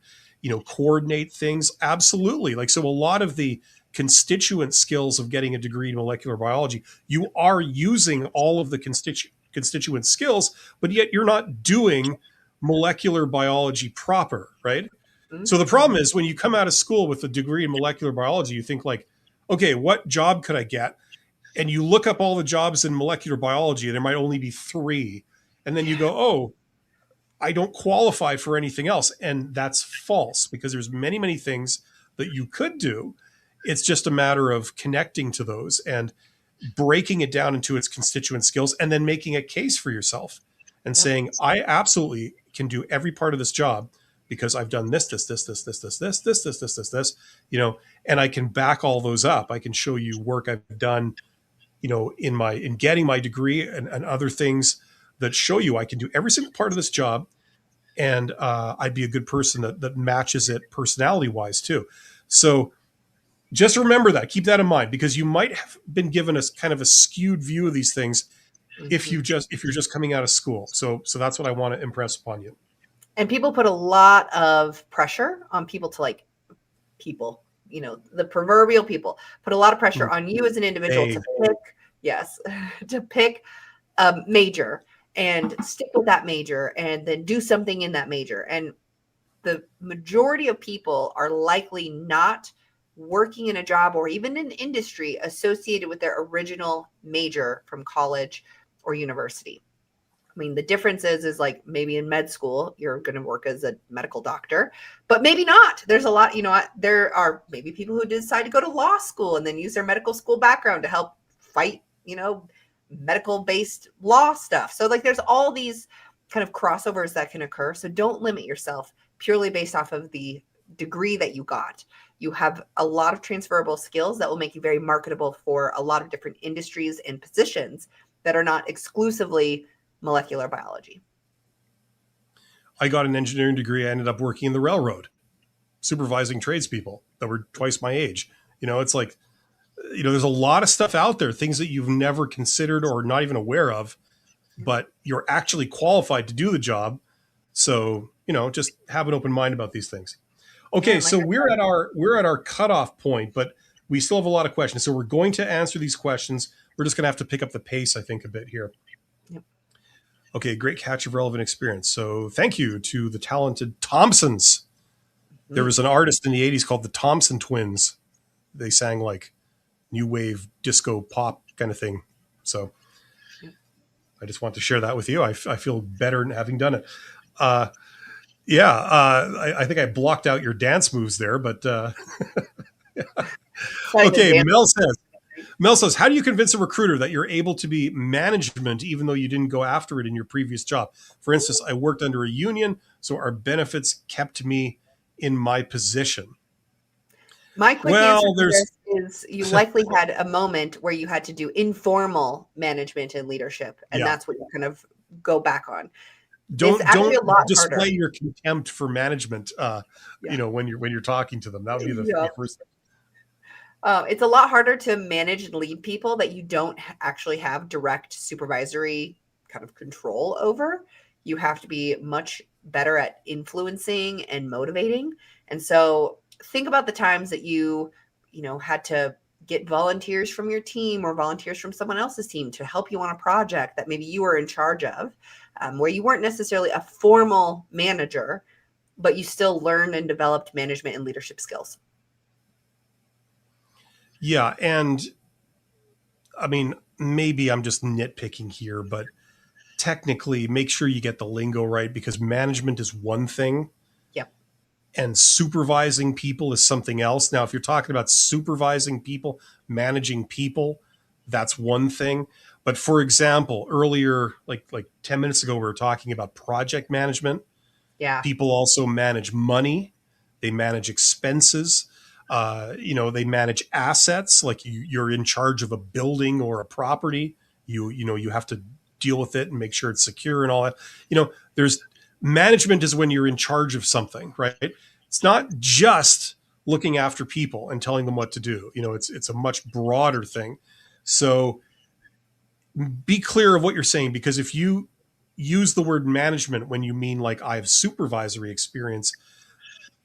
coordinate things? Absolutely. Like, so a lot of the constituent skills of getting a degree in molecular biology, you are using all of the constituent skills, but yet you're not doing molecular biology proper, right? Mm-hmm. So the problem is when you come out of school with a degree in molecular biology, you think like, okay, what job could I get? And you look up all the jobs in molecular biology, there might only be 3. And then you go, oh, I don't qualify for anything else. And that's false, because there's many, many things that you could do. It's just a matter of connecting to those and breaking it down into its constituent skills, and then making a case for yourself and saying, I absolutely can do every part of this job because I've done this, and I can back all those up. I can show you work I've done, in getting my degree and other things that show you I can do every single part of this job. And I'd be a good person that matches it personality wise too. So just remember that, keep that in mind, because you might have been given a kind of a skewed view of these things if you're just coming out of school. So that's what I want to impress upon you. And people put a lot of pressure on people to the proverbial people put a lot of pressure on you as an individual to pick Yes, to pick a major and stick with that major and then do something in that major. And the majority of people are likely not working in a job or even an industry associated with their original major from college or university. I mean, the difference is like maybe in med school, you're going to work as a medical doctor, but maybe not. There's a lot, there are maybe people who decide to go to law school and then use their medical school background to help fight, medical based law stuff. So, like, there's all these kind of crossovers that can occur. So, don't limit yourself purely based off of the degree that you got. You have a lot of transferable skills that will make you very marketable for a lot of different industries and positions that are not exclusively molecular biology. I got an engineering degree. I ended up working in the railroad, supervising tradespeople that were twice my age. It's like, there's a lot of stuff out there, things that you've never considered or not even aware of, but you're actually qualified to do the job. So, just have an open mind about these things. Okay, Yeah, so we're at our cutoff point, but we still have a lot of questions. So we're going to answer these questions. We're just going to have to pick up the pace, I think, a bit here. Yep. Okay, great catch of relevant experience. So thank you to the talented Thompsons. Mm-hmm. There was an artist in the 80s called the Thompson Twins. They sang like new wave disco pop kind of thing. So I just want to share that with you. I feel better having done it. I think I blocked out your dance moves there, but okay. Mel says, how do you convince a recruiter that you're able to be management even though you didn't go after it in your previous job? For instance, I worked under a union, so our benefits kept me in my position. My quick answer to this is you likely had a moment where you had to do informal management and leadership, and that's what you kind of go back on. Don't display harder. Your contempt for management. When you're talking to them, that would be the first thing. It's a lot harder to manage and lead people that you don't actually have direct supervisory kind of control over. You have to be much better at influencing and motivating. And so think about the times that you had to get volunteers from your team or volunteers from someone else's team to help you on a project that maybe you were in charge of, where you weren't necessarily a formal manager, but you still learned and developed management and leadership skills. Yeah. And I mean, maybe I'm just nitpicking here, but technically make sure you get the lingo right, because management is one thing. Yep. And supervising people is something else. Now, if you're talking about supervising people, managing people, that's one thing. But for example, earlier, like 10 minutes ago, we were talking about project management. Yeah. People also manage money. They manage expenses. They manage assets. Like you're in charge of a building or a property. You have to deal with it and make sure it's secure and all that. There's management is when you're in charge of something, right? It's not just looking after people and telling them what to do. It's a much broader thing. So be clear of what you're saying, because if you use the word management when you mean like I have supervisory experience,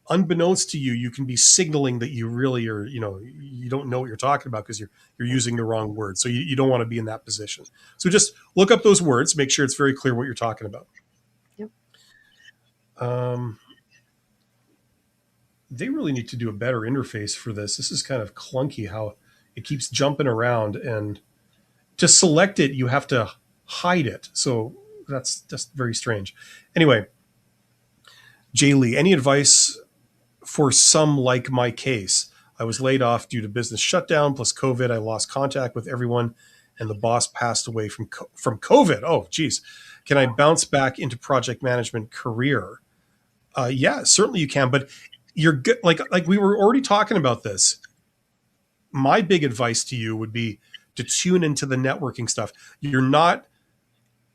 unbeknownst to you, you can be signaling that you really are, you don't know what you're talking about because you're using the wrong word. So you don't want to be in that position. So just look up those words, make sure it's very clear what you're talking about. Yep. They really need to do a better interface for this. This is kind of clunky how it keeps jumping around, and to select it, you have to hide it. So that's just very strange. Anyway, Jay Lee, any advice for some like my case? I was laid off due to business shutdown plus COVID. I lost contact with everyone, and the boss passed away from COVID. Oh, geez. Can I bounce back into project management career? Yeah, certainly you can. But you're good. Like we were already talking about this. My big advice to you would be to tune into the networking stuff. You're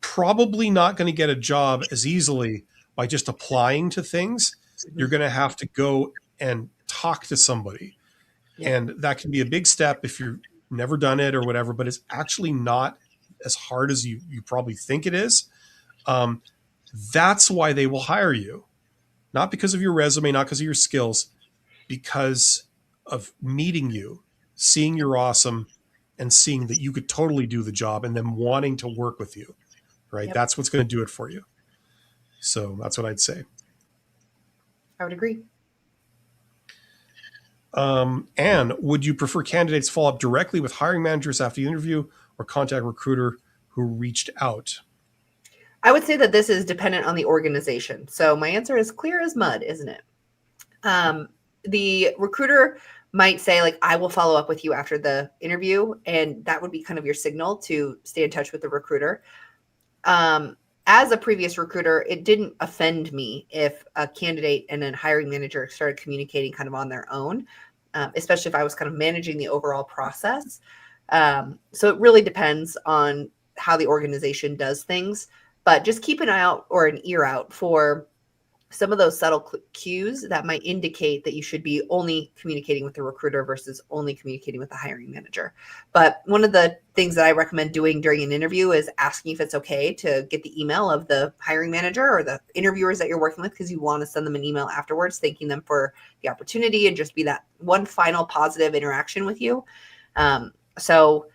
probably not going to get a job as easily by just applying to things. You're going to have to go and talk to somebody. Yeah. And that can be a big step if you've never done it or whatever, but it's actually not as hard as you probably think it is. That's why they will hire you. Not because of your resume, not because of your skills, because of meeting you, seeing you're awesome, and seeing that you could totally do the job and them wanting to work with you, right? Yep. That's what's going to do it for you. So that's what I'd say. I would agree. And would you prefer candidates follow up directly with hiring managers after the interview or contact recruiter who reached out? I would say that this is dependent on the organization. So my answer is clear as mud, isn't it? The recruiter might say, like, I will follow up with you after the interview. And that would be kind of your signal to stay in touch with the recruiter. As a previous recruiter, it didn't offend me if a candidate and a hiring manager started communicating kind of on their own, especially if I was kind of managing the overall process. So it really depends on how the organization does things, but just keep an eye out or an ear out for some of those subtle cues that might indicate that you should be only communicating with the recruiter versus only communicating with the hiring manager. But one of the things that I recommend doing during an interview is asking if it's okay to get the email of the hiring manager or the interviewers that you're working with, because you want to send them an email afterwards, thanking them for the opportunity and just be that one final positive interaction with you. So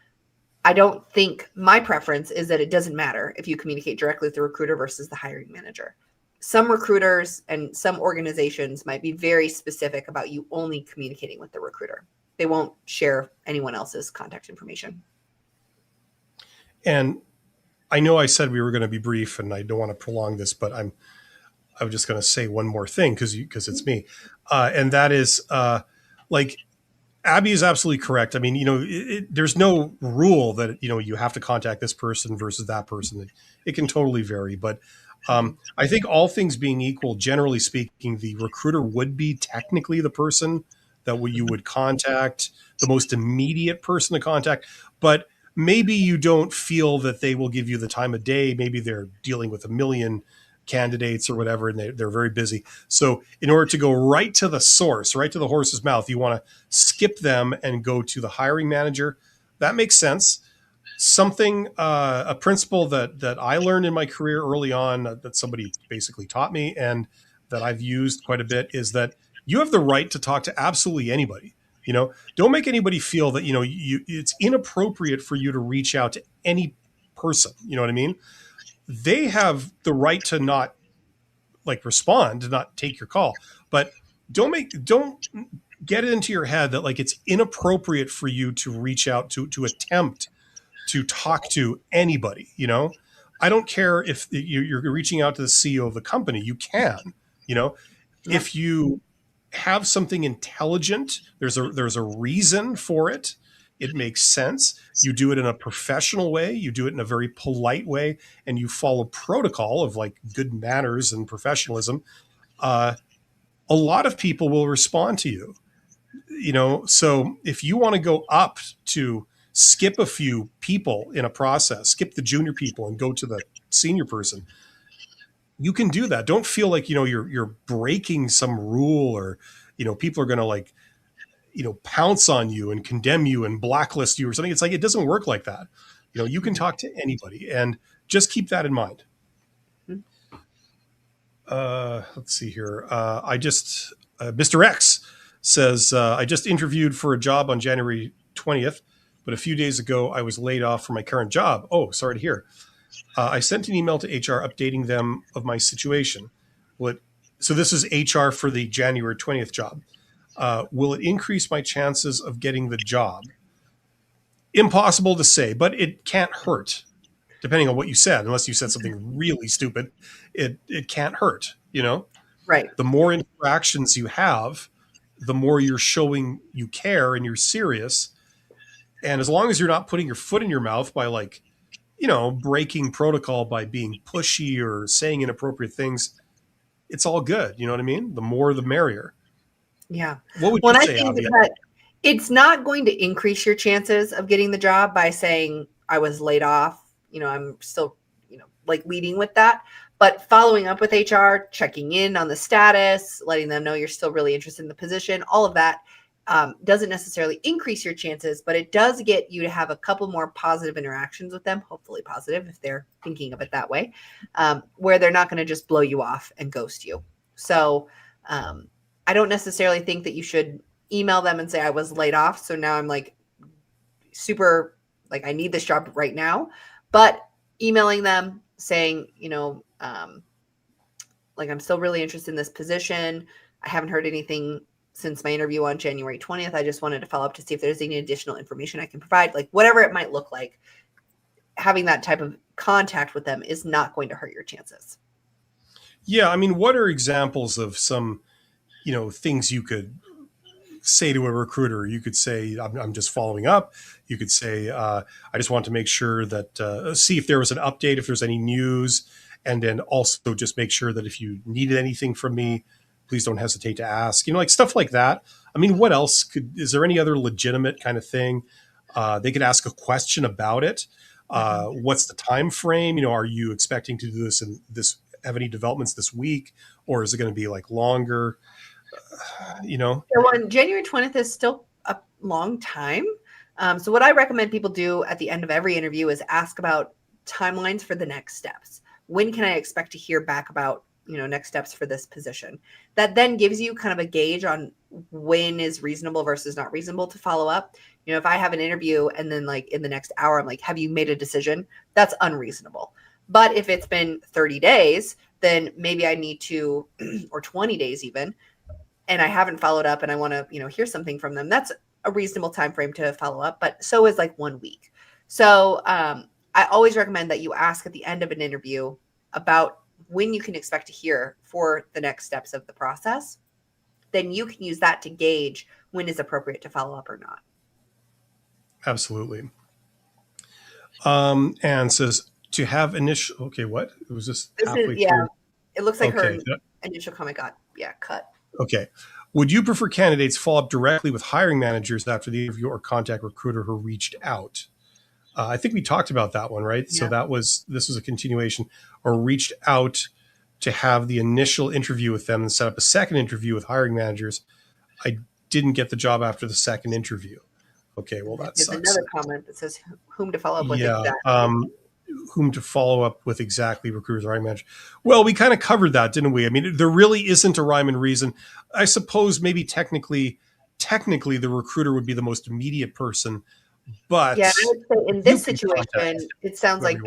I don't think, my preference is that it doesn't matter if you communicate directly with the recruiter versus the hiring manager. Some recruiters and some organizations might be very specific about you only communicating with the recruiter. They won't share anyone else's contact information. And I know I said we were going to be brief, and I don't want to prolong this, but I'm just going to say one more thing because it's me, and that is like Abby is absolutely correct. I mean, there's no rule that you have to contact this person versus that person. It can totally vary, but I think all things being equal, generally speaking, the recruiter would be technically the person that you would contact, the most immediate person to contact. But maybe you don't feel that they will give you the time of day. Maybe they're dealing with a million candidates or whatever, and they're very busy. So in order to go right to the source, right to the horse's mouth, you want to skip them and go to the hiring manager. That makes sense. Something, a principle that I learned in my career early on, that somebody basically taught me and that I've used quite a bit, is that you have the right to talk to absolutely anybody. Don't make anybody feel that it's inappropriate for you to reach out to any person. You know what I mean? They have the right to not respond, to not take your call, but don't get it into your head that it's inappropriate for you to reach out to attempt to talk to anybody. I don't care if you're reaching out to the CEO of the company. You can, if you have something intelligent, there's a reason for it. It makes sense. You do it in a professional way. You do it in a very polite way, and you follow protocol of good manners and professionalism. A lot of people will respond to you. So if you want to go up to skip a few people in a process, skip the junior people and go to the senior person, you can do that. Don't feel like you're breaking some rule, or people are going to pounce on you and condemn you and blacklist you or something. It's it doesn't work like that. You can talk to anybody, and just keep that in mind. Let's see here. Mr. X says, I just interviewed for a job on January 20th, but a few days ago I was laid off from my current job. Oh, sorry to hear. I sent an email to HR updating them of my situation. So this is HR for the January 20th job. Will it increase my chances of getting the job? Impossible to say, but it can't hurt, depending on what you said. Unless you said something really stupid, it can't hurt, Right. The more interactions you have, the more you're showing you care and you're serious. And as long as you're not putting your foot in your mouth by breaking protocol by being pushy or saying inappropriate things, it's all good. You know what I mean? The more, the merrier. Yeah. What would you say, I think Abby? that it's not going to increase your chances of getting the job by saying I was laid off. I'm still, leading with that. But following up with HR, checking in on the status, letting them know you're still really interested in the position, all of that doesn't necessarily increase your chances, but it does get you to have a couple more positive interactions with them, hopefully positive if they're thinking of it that way, where they're not going to just blow you off and ghost you. So I don't necessarily think that you should email them and say I was laid off, so now I'm super like I need this job right now. But emailing them saying, like I'm still really interested in this position. I haven't heard anything since my interview on January 20th. I just wanted to follow up to see if there's any additional information I can provide, like whatever it might look like. Having that type of contact with them is not going to hurt your chances. Yeah, I mean, what are examples of some, things you could say to a recruiter? You could say, I'm just following up. You could say, I just want to make sure that, see if there was an update, if there's any news, and then also just make sure that if you needed anything from me, please don't hesitate to ask, like stuff like that. I mean, what else is there any other legitimate kind of thing? They could ask a question about it. What's the time frame? Are you expecting to do this and have any developments this week, or is it going to be like longer? So on January 20th is still a long time. So what I recommend people do at the end of every interview is ask about timelines for the next steps. When can I expect to hear back about, next steps for this position? That then gives you kind of a gauge on when is reasonable versus not reasonable to follow up. If I have an interview and then like in the next hour, I'm like, have you made a decision? That's unreasonable. But if it's been 30 days, then maybe I need to, or 20 days even, and I haven't followed up and I want to, hear something from them. That's a reasonable time frame to follow up, but so is like 1 week. So I always recommend that you ask at the end of an interview about when you can expect to hear for the next steps of the process. Then you can use that to gauge when is appropriate to follow up or not. Absolutely. And says to have initial. Okay, what? It was just halfway through. It looks like her initial comment got cut. Okay. Would you prefer candidates follow up directly with hiring managers after the interview or contact recruiter who reached out? I think we talked about that one, right? Yeah. So this was a continuation, or reached out to have the initial interview with them and set up a second interview with hiring managers. I didn't get the job after the second interview. Okay, well, that sucks. There's another comment that says whom to follow up with. Yeah, exactly. Whom to follow up with exactly, recruiters, hiring manager. Well, we kind of covered that, didn't we? I mean, there really isn't a rhyme and reason. I suppose maybe technically, the recruiter would be the most immediate person. But yeah, I would say in this situation, it sounds like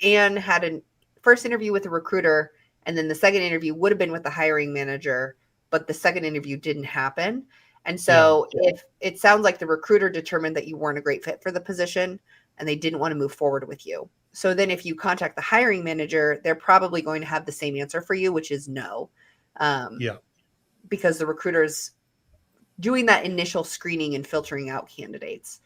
Anne had a first interview with a recruiter, and then the second interview would have been with the hiring manager, but the second interview didn't happen. And so if it sounds like the recruiter determined that you weren't a great fit for the position and they didn't want to move forward with you. So then if you contact the hiring manager, they're probably going to have the same answer for you, which is no. Because the recruiter's doing that initial screening and filtering out candidates.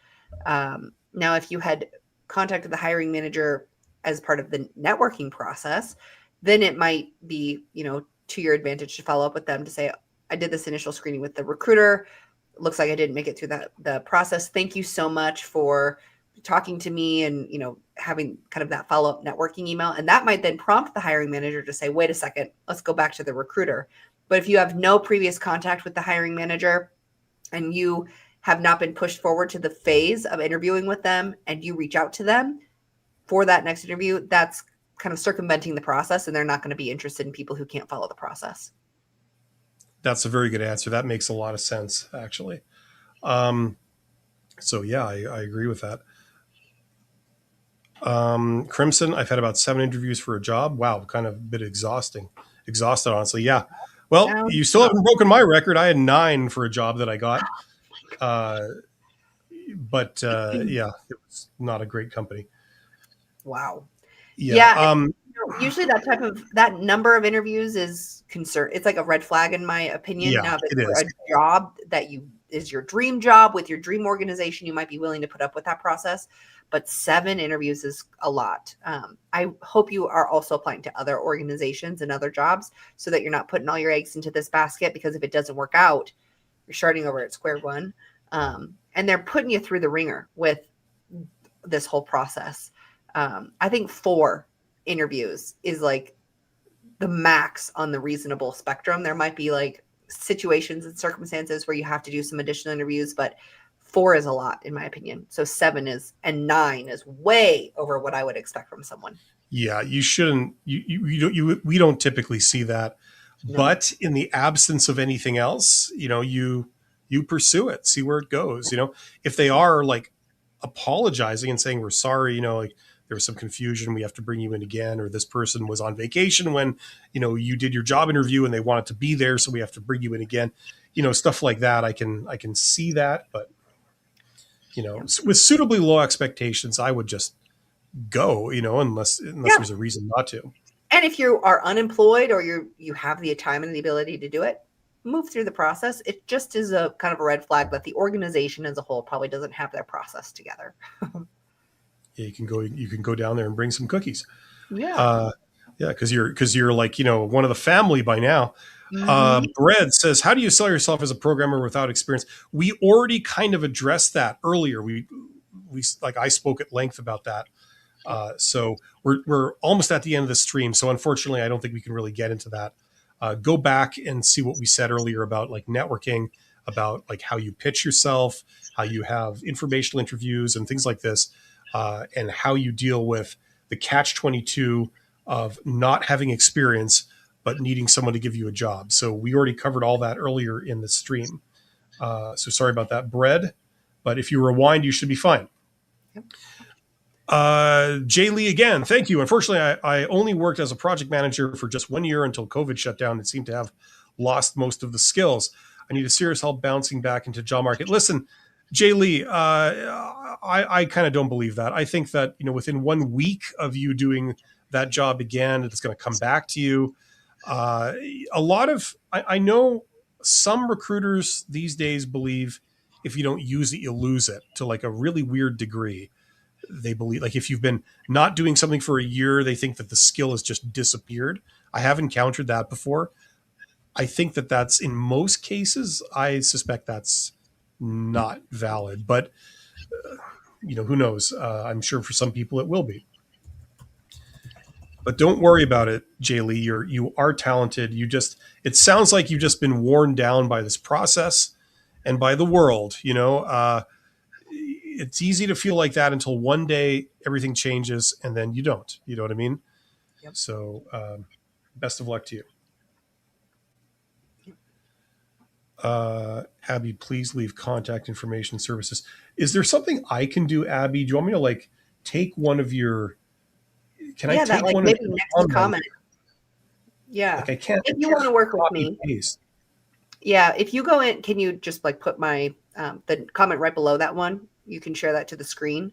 Now, if you had contacted the hiring manager as part of the networking process, then it might be, to your advantage to follow up with them to say, I did this initial screening with the recruiter. Looks like I didn't make it through the process. Thank you so much for talking to me and, having kind of that follow-up networking email. And that might then prompt the hiring manager to say, wait a second, let's go back to the recruiter. But if you have no previous contact with the hiring manager and you have not been pushed forward to the phase of interviewing with them and you reach out to them for that next interview, that's kind of circumventing the process, and they're not going to be interested in people who can't follow the process. That's a very good answer. That makes a lot of sense, actually. So yeah, I agree with that. Crimson, I've had about 7 interviews for a job. Wow, kind of a bit exhausted, honestly. Yeah. Well, you still haven't broken my record. I had 9 for a job that I got. But yeah, it was not a great company. Wow. Yeah. Usually that number of interviews is concern. It's like a red flag in my opinion. Yeah, now, if it's a job that is your dream job with your dream organization, you might be willing to put up with that process. But 7 interviews is a lot. I hope you are also applying to other organizations and other jobs so that you're not putting all your eggs into this basket, because if it doesn't work out, you're starting over at square one. And they're putting you through the ringer with this whole process. I think 4 interviews is like the max on the reasonable spectrum. There might be like situations and circumstances where you have to do some additional interviews, but 4 is a lot in my opinion. So 7 and 9 is way over what I would expect from someone. Yeah, you shouldn't. We don't typically see that, no. But in the absence of anything else, you pursue it, see where it goes. If they are like apologizing and saying, we're sorry, like there was some confusion, we have to bring you in again, or this person was on vacation when, you did your job interview and they wanted to be there, so we have to bring you in again. Stuff like that. I can see that, but with suitably low expectations, I would just go, unless there's a reason not to. And if you are unemployed or you have the time and the ability to do it, move through the process. It just is a kind of a red flag that the organization as a whole probably doesn't have their process together. Yeah, you can go down there and bring some cookies. Yeah. Because you're like, one of the family by now. Bread says, how do you sell yourself as a programmer without experience? We already kind of addressed that earlier. We like, I spoke at length about that. So we're almost at the end of the stream. So unfortunately, I don't think we can really get into that. Go back and see what we said earlier about like networking, about like how you pitch yourself, how you have informational interviews and things like this, and how you deal with the catch-22 of not having experience but needing someone to give you a job. So we already covered all that earlier in the stream. So sorry about that, Bread. But if you rewind, you should be fine. Yep. Jay Lee again, thank you. Unfortunately, I only worked as a project manager for just 1 year until COVID shut down and seemed to have lost most of the skills. I need a serious help bouncing back into job market. Listen, Jay Lee, I kind of don't believe that. I think that, within 1 week of you doing that job again, it's going to come back to you. I know some recruiters these days believe if you don't use it, you'll lose it, to like a really weird degree. They believe, like, if you've been not doing something for a year, they think that the skill has just disappeared. I have encountered that before. I think that that's, in most cases, I suspect that's not valid, but who knows? I'm sure for some people it will be. But don't worry about it, Jay Lee. You are talented. It sounds like you've just been worn down by this process and by the world. It's easy to feel like that until one day everything changes and then you don't. You know what I mean? Yep. So best of luck to you. Abby, please leave contact information services. Is there something I can do, Abby? Do you want me to like take one of your... Can I take one maybe next comment? Yeah. Like I can't. If you want to work with me. Paste. Yeah. If you go in, can you just like put my the comment right below that one? You can share that to the screen.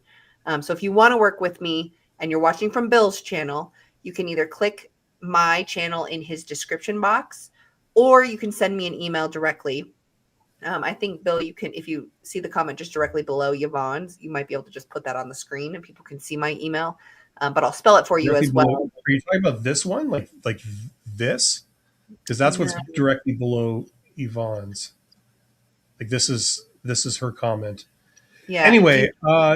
So if you want to work with me and you're watching from Bill's channel, you can either click my channel in his description box, or you can send me an email directly. I think, Bill, you can, if you see the comment just directly below Yvonne's, you might be able to just put that on the screen and people can see my email. But I'll spell it for you as well. Are you talking about this one? Like this? Because that's what's directly below Yvonne's. Like this is her comment. Yeah. Anyway,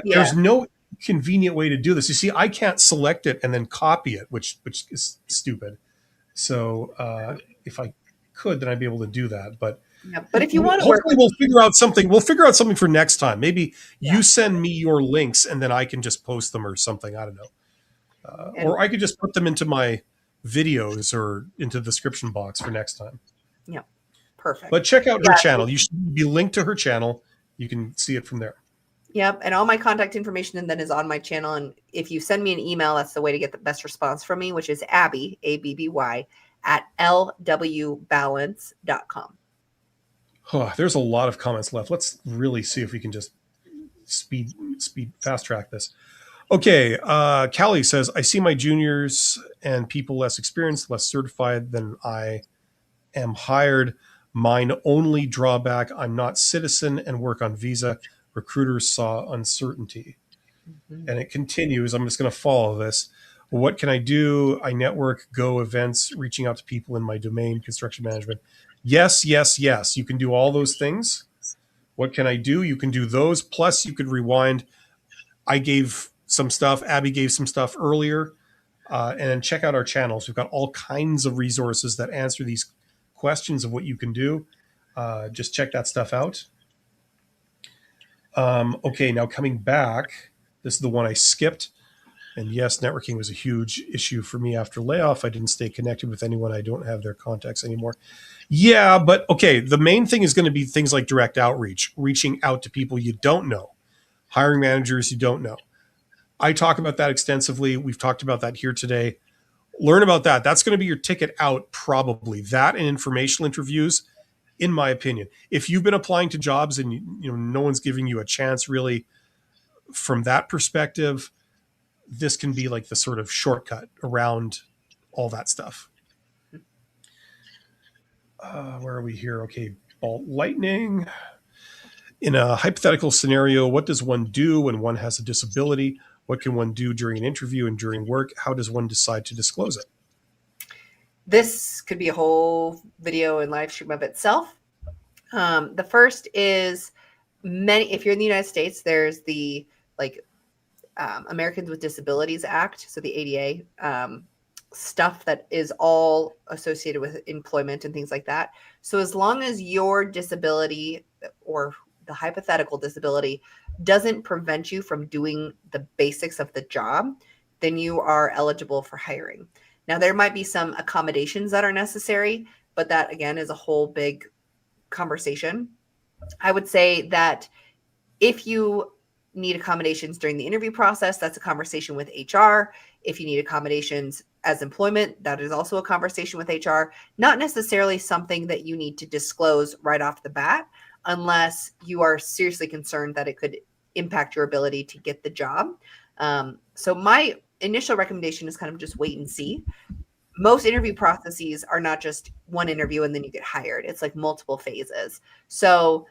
there's no convenient way to do this. You see, I can't select it and then copy it, which is stupid. So if I could, then I'd be able to do that. But if you want to hopefully we'll figure out something. We'll figure out something for next time. Maybe you send me your links and then I can just post them or something. I don't know. Or I could just put them into my videos or into the description box for next time. Yeah, perfect. But check out her channel. You should be linked to her channel. You can see it from there. Yep, and all my contact information and then is on my channel. And if you send me an email, that's the way to get the best response from me, which is Abby, ABBY, at lwbalance.com. Oh, there's a lot of comments left. Let's really see if we can just speed fast track this. Okay, Callie says, I see my juniors and people less experienced, less certified than I am hired. Mine only drawback, I'm not citizen and work on visa. Recruiters saw uncertainty. Mm-hmm. And it continues. I'm just going to follow this. What can I do? I network, go events, reaching out to people in my domain, construction management. Yes. You can do all those things. What can I do? You can do those. Plus, you could rewind. I gave some stuff. Abby gave some stuff earlier. And then check out our channels. We've got all kinds of resources that answer these questions of what you can do. Just check that stuff out. Okay, now coming back, this is the one I skipped. And yes, networking was a huge issue for me after layoff. I didn't stay connected with anyone. I don't have their contacts anymore. Yeah, but okay, the main thing is going to be things like direct outreach, reaching out to people you don't know. hiring managers you don't know. I talk about that extensively. We've talked about that here today. Learn about that. That's going to be your ticket out, probably. That and informational interviews, in my opinion. If you've been applying to jobs and no one's giving you a chance really from that perspective, this can be like the sort of shortcut around all that stuff. Where are we here? Okay, bolt lightning. In a hypothetical scenario, what does one do when one has a disability? What can one do during an interview and during work? How does one decide to disclose it? This could be a whole video and live stream of itself. The first is if you're in the United States, there's the Americans with Disabilities Act, so the ADA stuff that is all associated with employment and things like that. So as long as your disability or the hypothetical disability doesn't prevent you from doing the basics of the job, then you are eligible for hiring. Now, there might be some accommodations that are necessary, but that again is a whole big conversation. I would say that if you need accommodations during the interview process, that's a conversation with HR. If you need accommodations as employment, that is also a conversation with HR. Not necessarily something that you need to disclose right off the bat, unless you are seriously concerned that it could impact your ability to get the job. So my initial recommendation is kind of just wait and see. Most interview processes are not just one interview and then you get hired. It's like multiple phases. So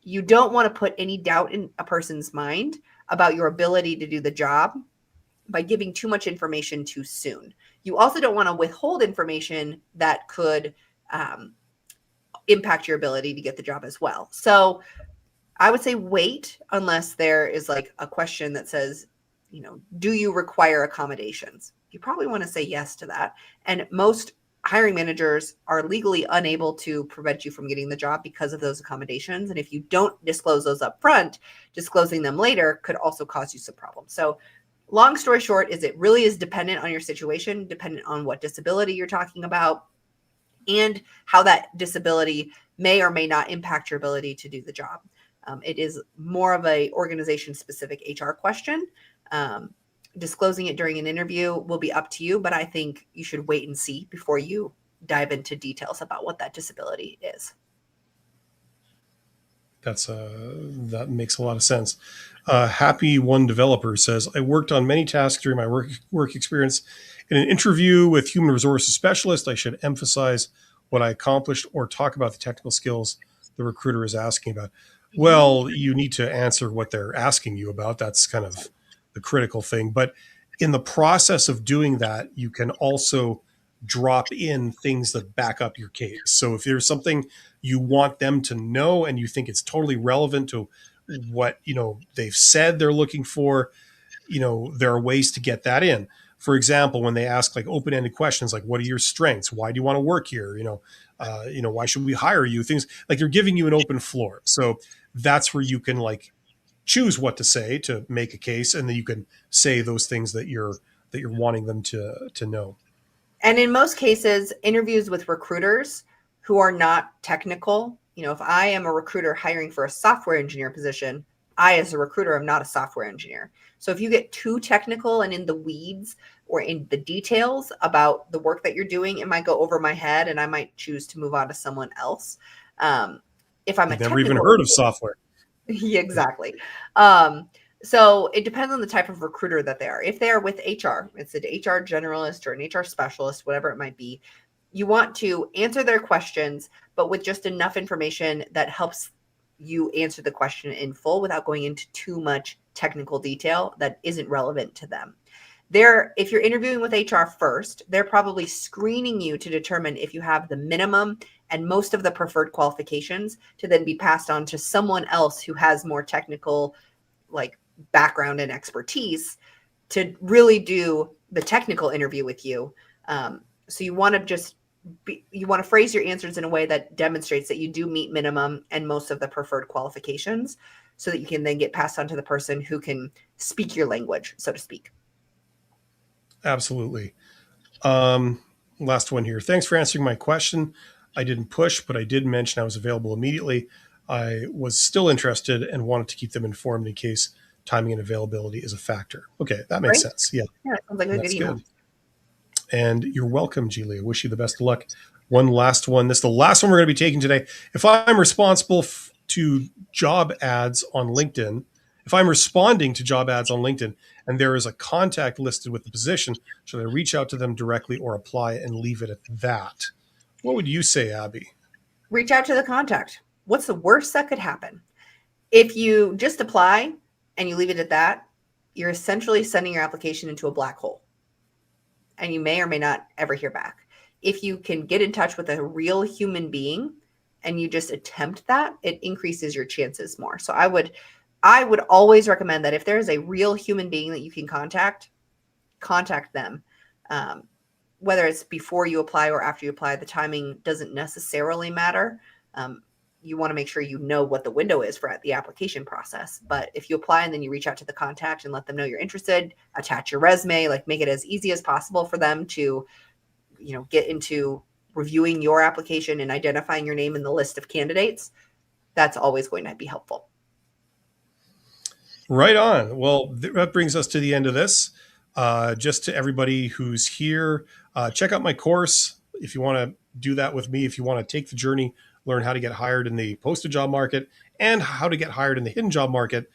you don't want to put any doubt in a person's mind about your ability to do the job by giving too much information too soon. You also don't want to withhold information that could impact your ability to get the job as well. So I would say wait unless there is like a question that says, do you require accommodations? You probably want to say yes to that. And most hiring managers are legally unable to prevent you from getting the job because of those accommodations. And if you don't disclose those up front, disclosing them later could also cause you some problems. So long story short is it really is dependent on your situation, dependent on what disability you're talking about, and how that disability may or may not impact your ability to do the job. It is more of a organization-specific HR question. Disclosing it during an interview will be up to you, but I think you should wait and see before you dive into details about what that disability is. That makes a lot of sense. Happy One Developer says, I worked on many tasks during my work experience. In an interview with human resources specialist, I should emphasize what I accomplished or talk about the technical skills the recruiter is asking about. Well, you need to answer what they're asking you about. That's kind of the critical thing. But in the process of doing that, you can also drop in things that back up your case. So if there's something you want them to know and you think it's totally relevant to what they've said they're looking for, there are ways to get that in. For example, when they ask like open-ended questions like, what are your strengths? Why do you want to work here? Why should we hire you? Things like they're giving you an open floor. So that's where you can like choose what to say to make a case, and then you can say those things that you're wanting them to know. And in most cases, interviews with recruiters who are not technical, if I am a recruiter hiring for a software engineer position, I as a recruiter am not a software engineer. So if you get too technical and in the weeds or in the details about the work that you're doing, it might go over my head and I might choose to move on to someone else. If I'm never even heard of software. Yeah, exactly. So it depends on the type of recruiter that they are. If they are with HR, it's an HR generalist or an HR specialist, whatever it might be, you want to answer their questions, but with just enough information that helps you answer the question in full without going into too much technical detail that isn't relevant to them. If you're interviewing with HR first, they're probably screening you to determine if you have the minimum and most of the preferred qualifications to then be passed on to someone else who has more technical background and expertise to really do the technical interview with you. So you want to phrase your answers in a way that demonstrates that you do meet minimum and most of the preferred qualifications so that you can then get passed on to the person who can speak your language, so to speak. Absolutely. Last one here. Thanks for answering my question. I didn't push, but I did mention I was available immediately. I was still interested and wanted to keep them informed in case timing and availability is a factor. Okay, that makes Great. sense. Yeah, Yeah, that sounds like a good that's email. good. And you're welcome, Julia. Wish you the best of luck. One last one. This is the last one we're going to be taking today. If I'm responsible to job ads on LinkedIn, if I'm responding to job ads on LinkedIn and there is a contact listed with the position, should I reach out to them directly or apply and leave it at that? What would you say, Abby? Reach out to the contact. What's the worst that could happen? If you just apply and you leave it at that, you're essentially sending your application into a black hole. And you may or may not ever hear back. If you can get in touch with a real human being and you just attempt that, it increases your chances more. So I would always recommend that if there is a real human being that you can contact them. Whether it's before you apply or after you apply, the timing doesn't necessarily matter. You want to make sure you know what the window is for the application process. But if you apply and then you reach out to the contact and let them know you're interested, attach your resume, like make it as easy as possible for them to, get into reviewing your application and identifying your name in the list of candidates, that's always going to be helpful. Right on. Well, that brings us to the end of this. Just to everybody who's here, check out my course if you want to do that with me. If you want to take the journey, learn how to get hired in the posted job market and how to get hired in the hidden job market,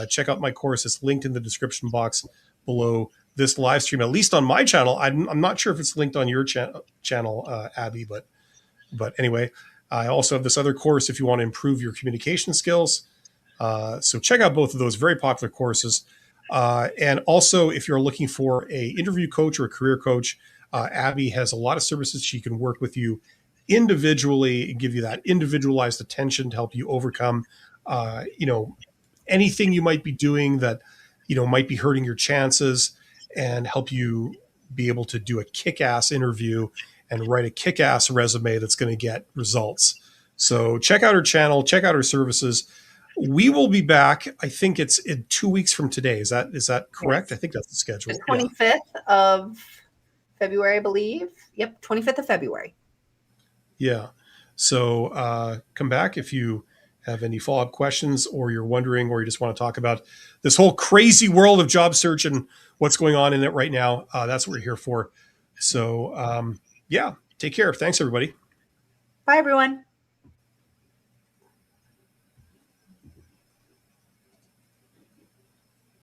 check out my course. It's linked in the description box below this live stream, at least on my channel. I'm not sure if it's linked on your channel, Abby, but anyway, I also have this other course if you want to improve your communication skills. So check out both of those very popular courses. And also, if you're looking for a interview coach or a career coach, Abby has a lot of services. She can work with you individually and give you that individualized attention to help you overcome, anything you might be doing that, might be hurting your chances and help you be able to do a kick-ass interview and write a kick-ass resume that's going to get results. So check out her channel, check out her services. We will be back. I think it's in 2 weeks from today. Is that correct? Yes. I think that's the schedule. The 25th of February, I believe. Yep, 25th of February. Yeah. So come back if you have any follow-up questions or you're wondering or you just want to talk about this whole crazy world of job search and what's going on in it right now. That's what we're here for. So yeah, take care. Thanks, everybody. Bye, everyone.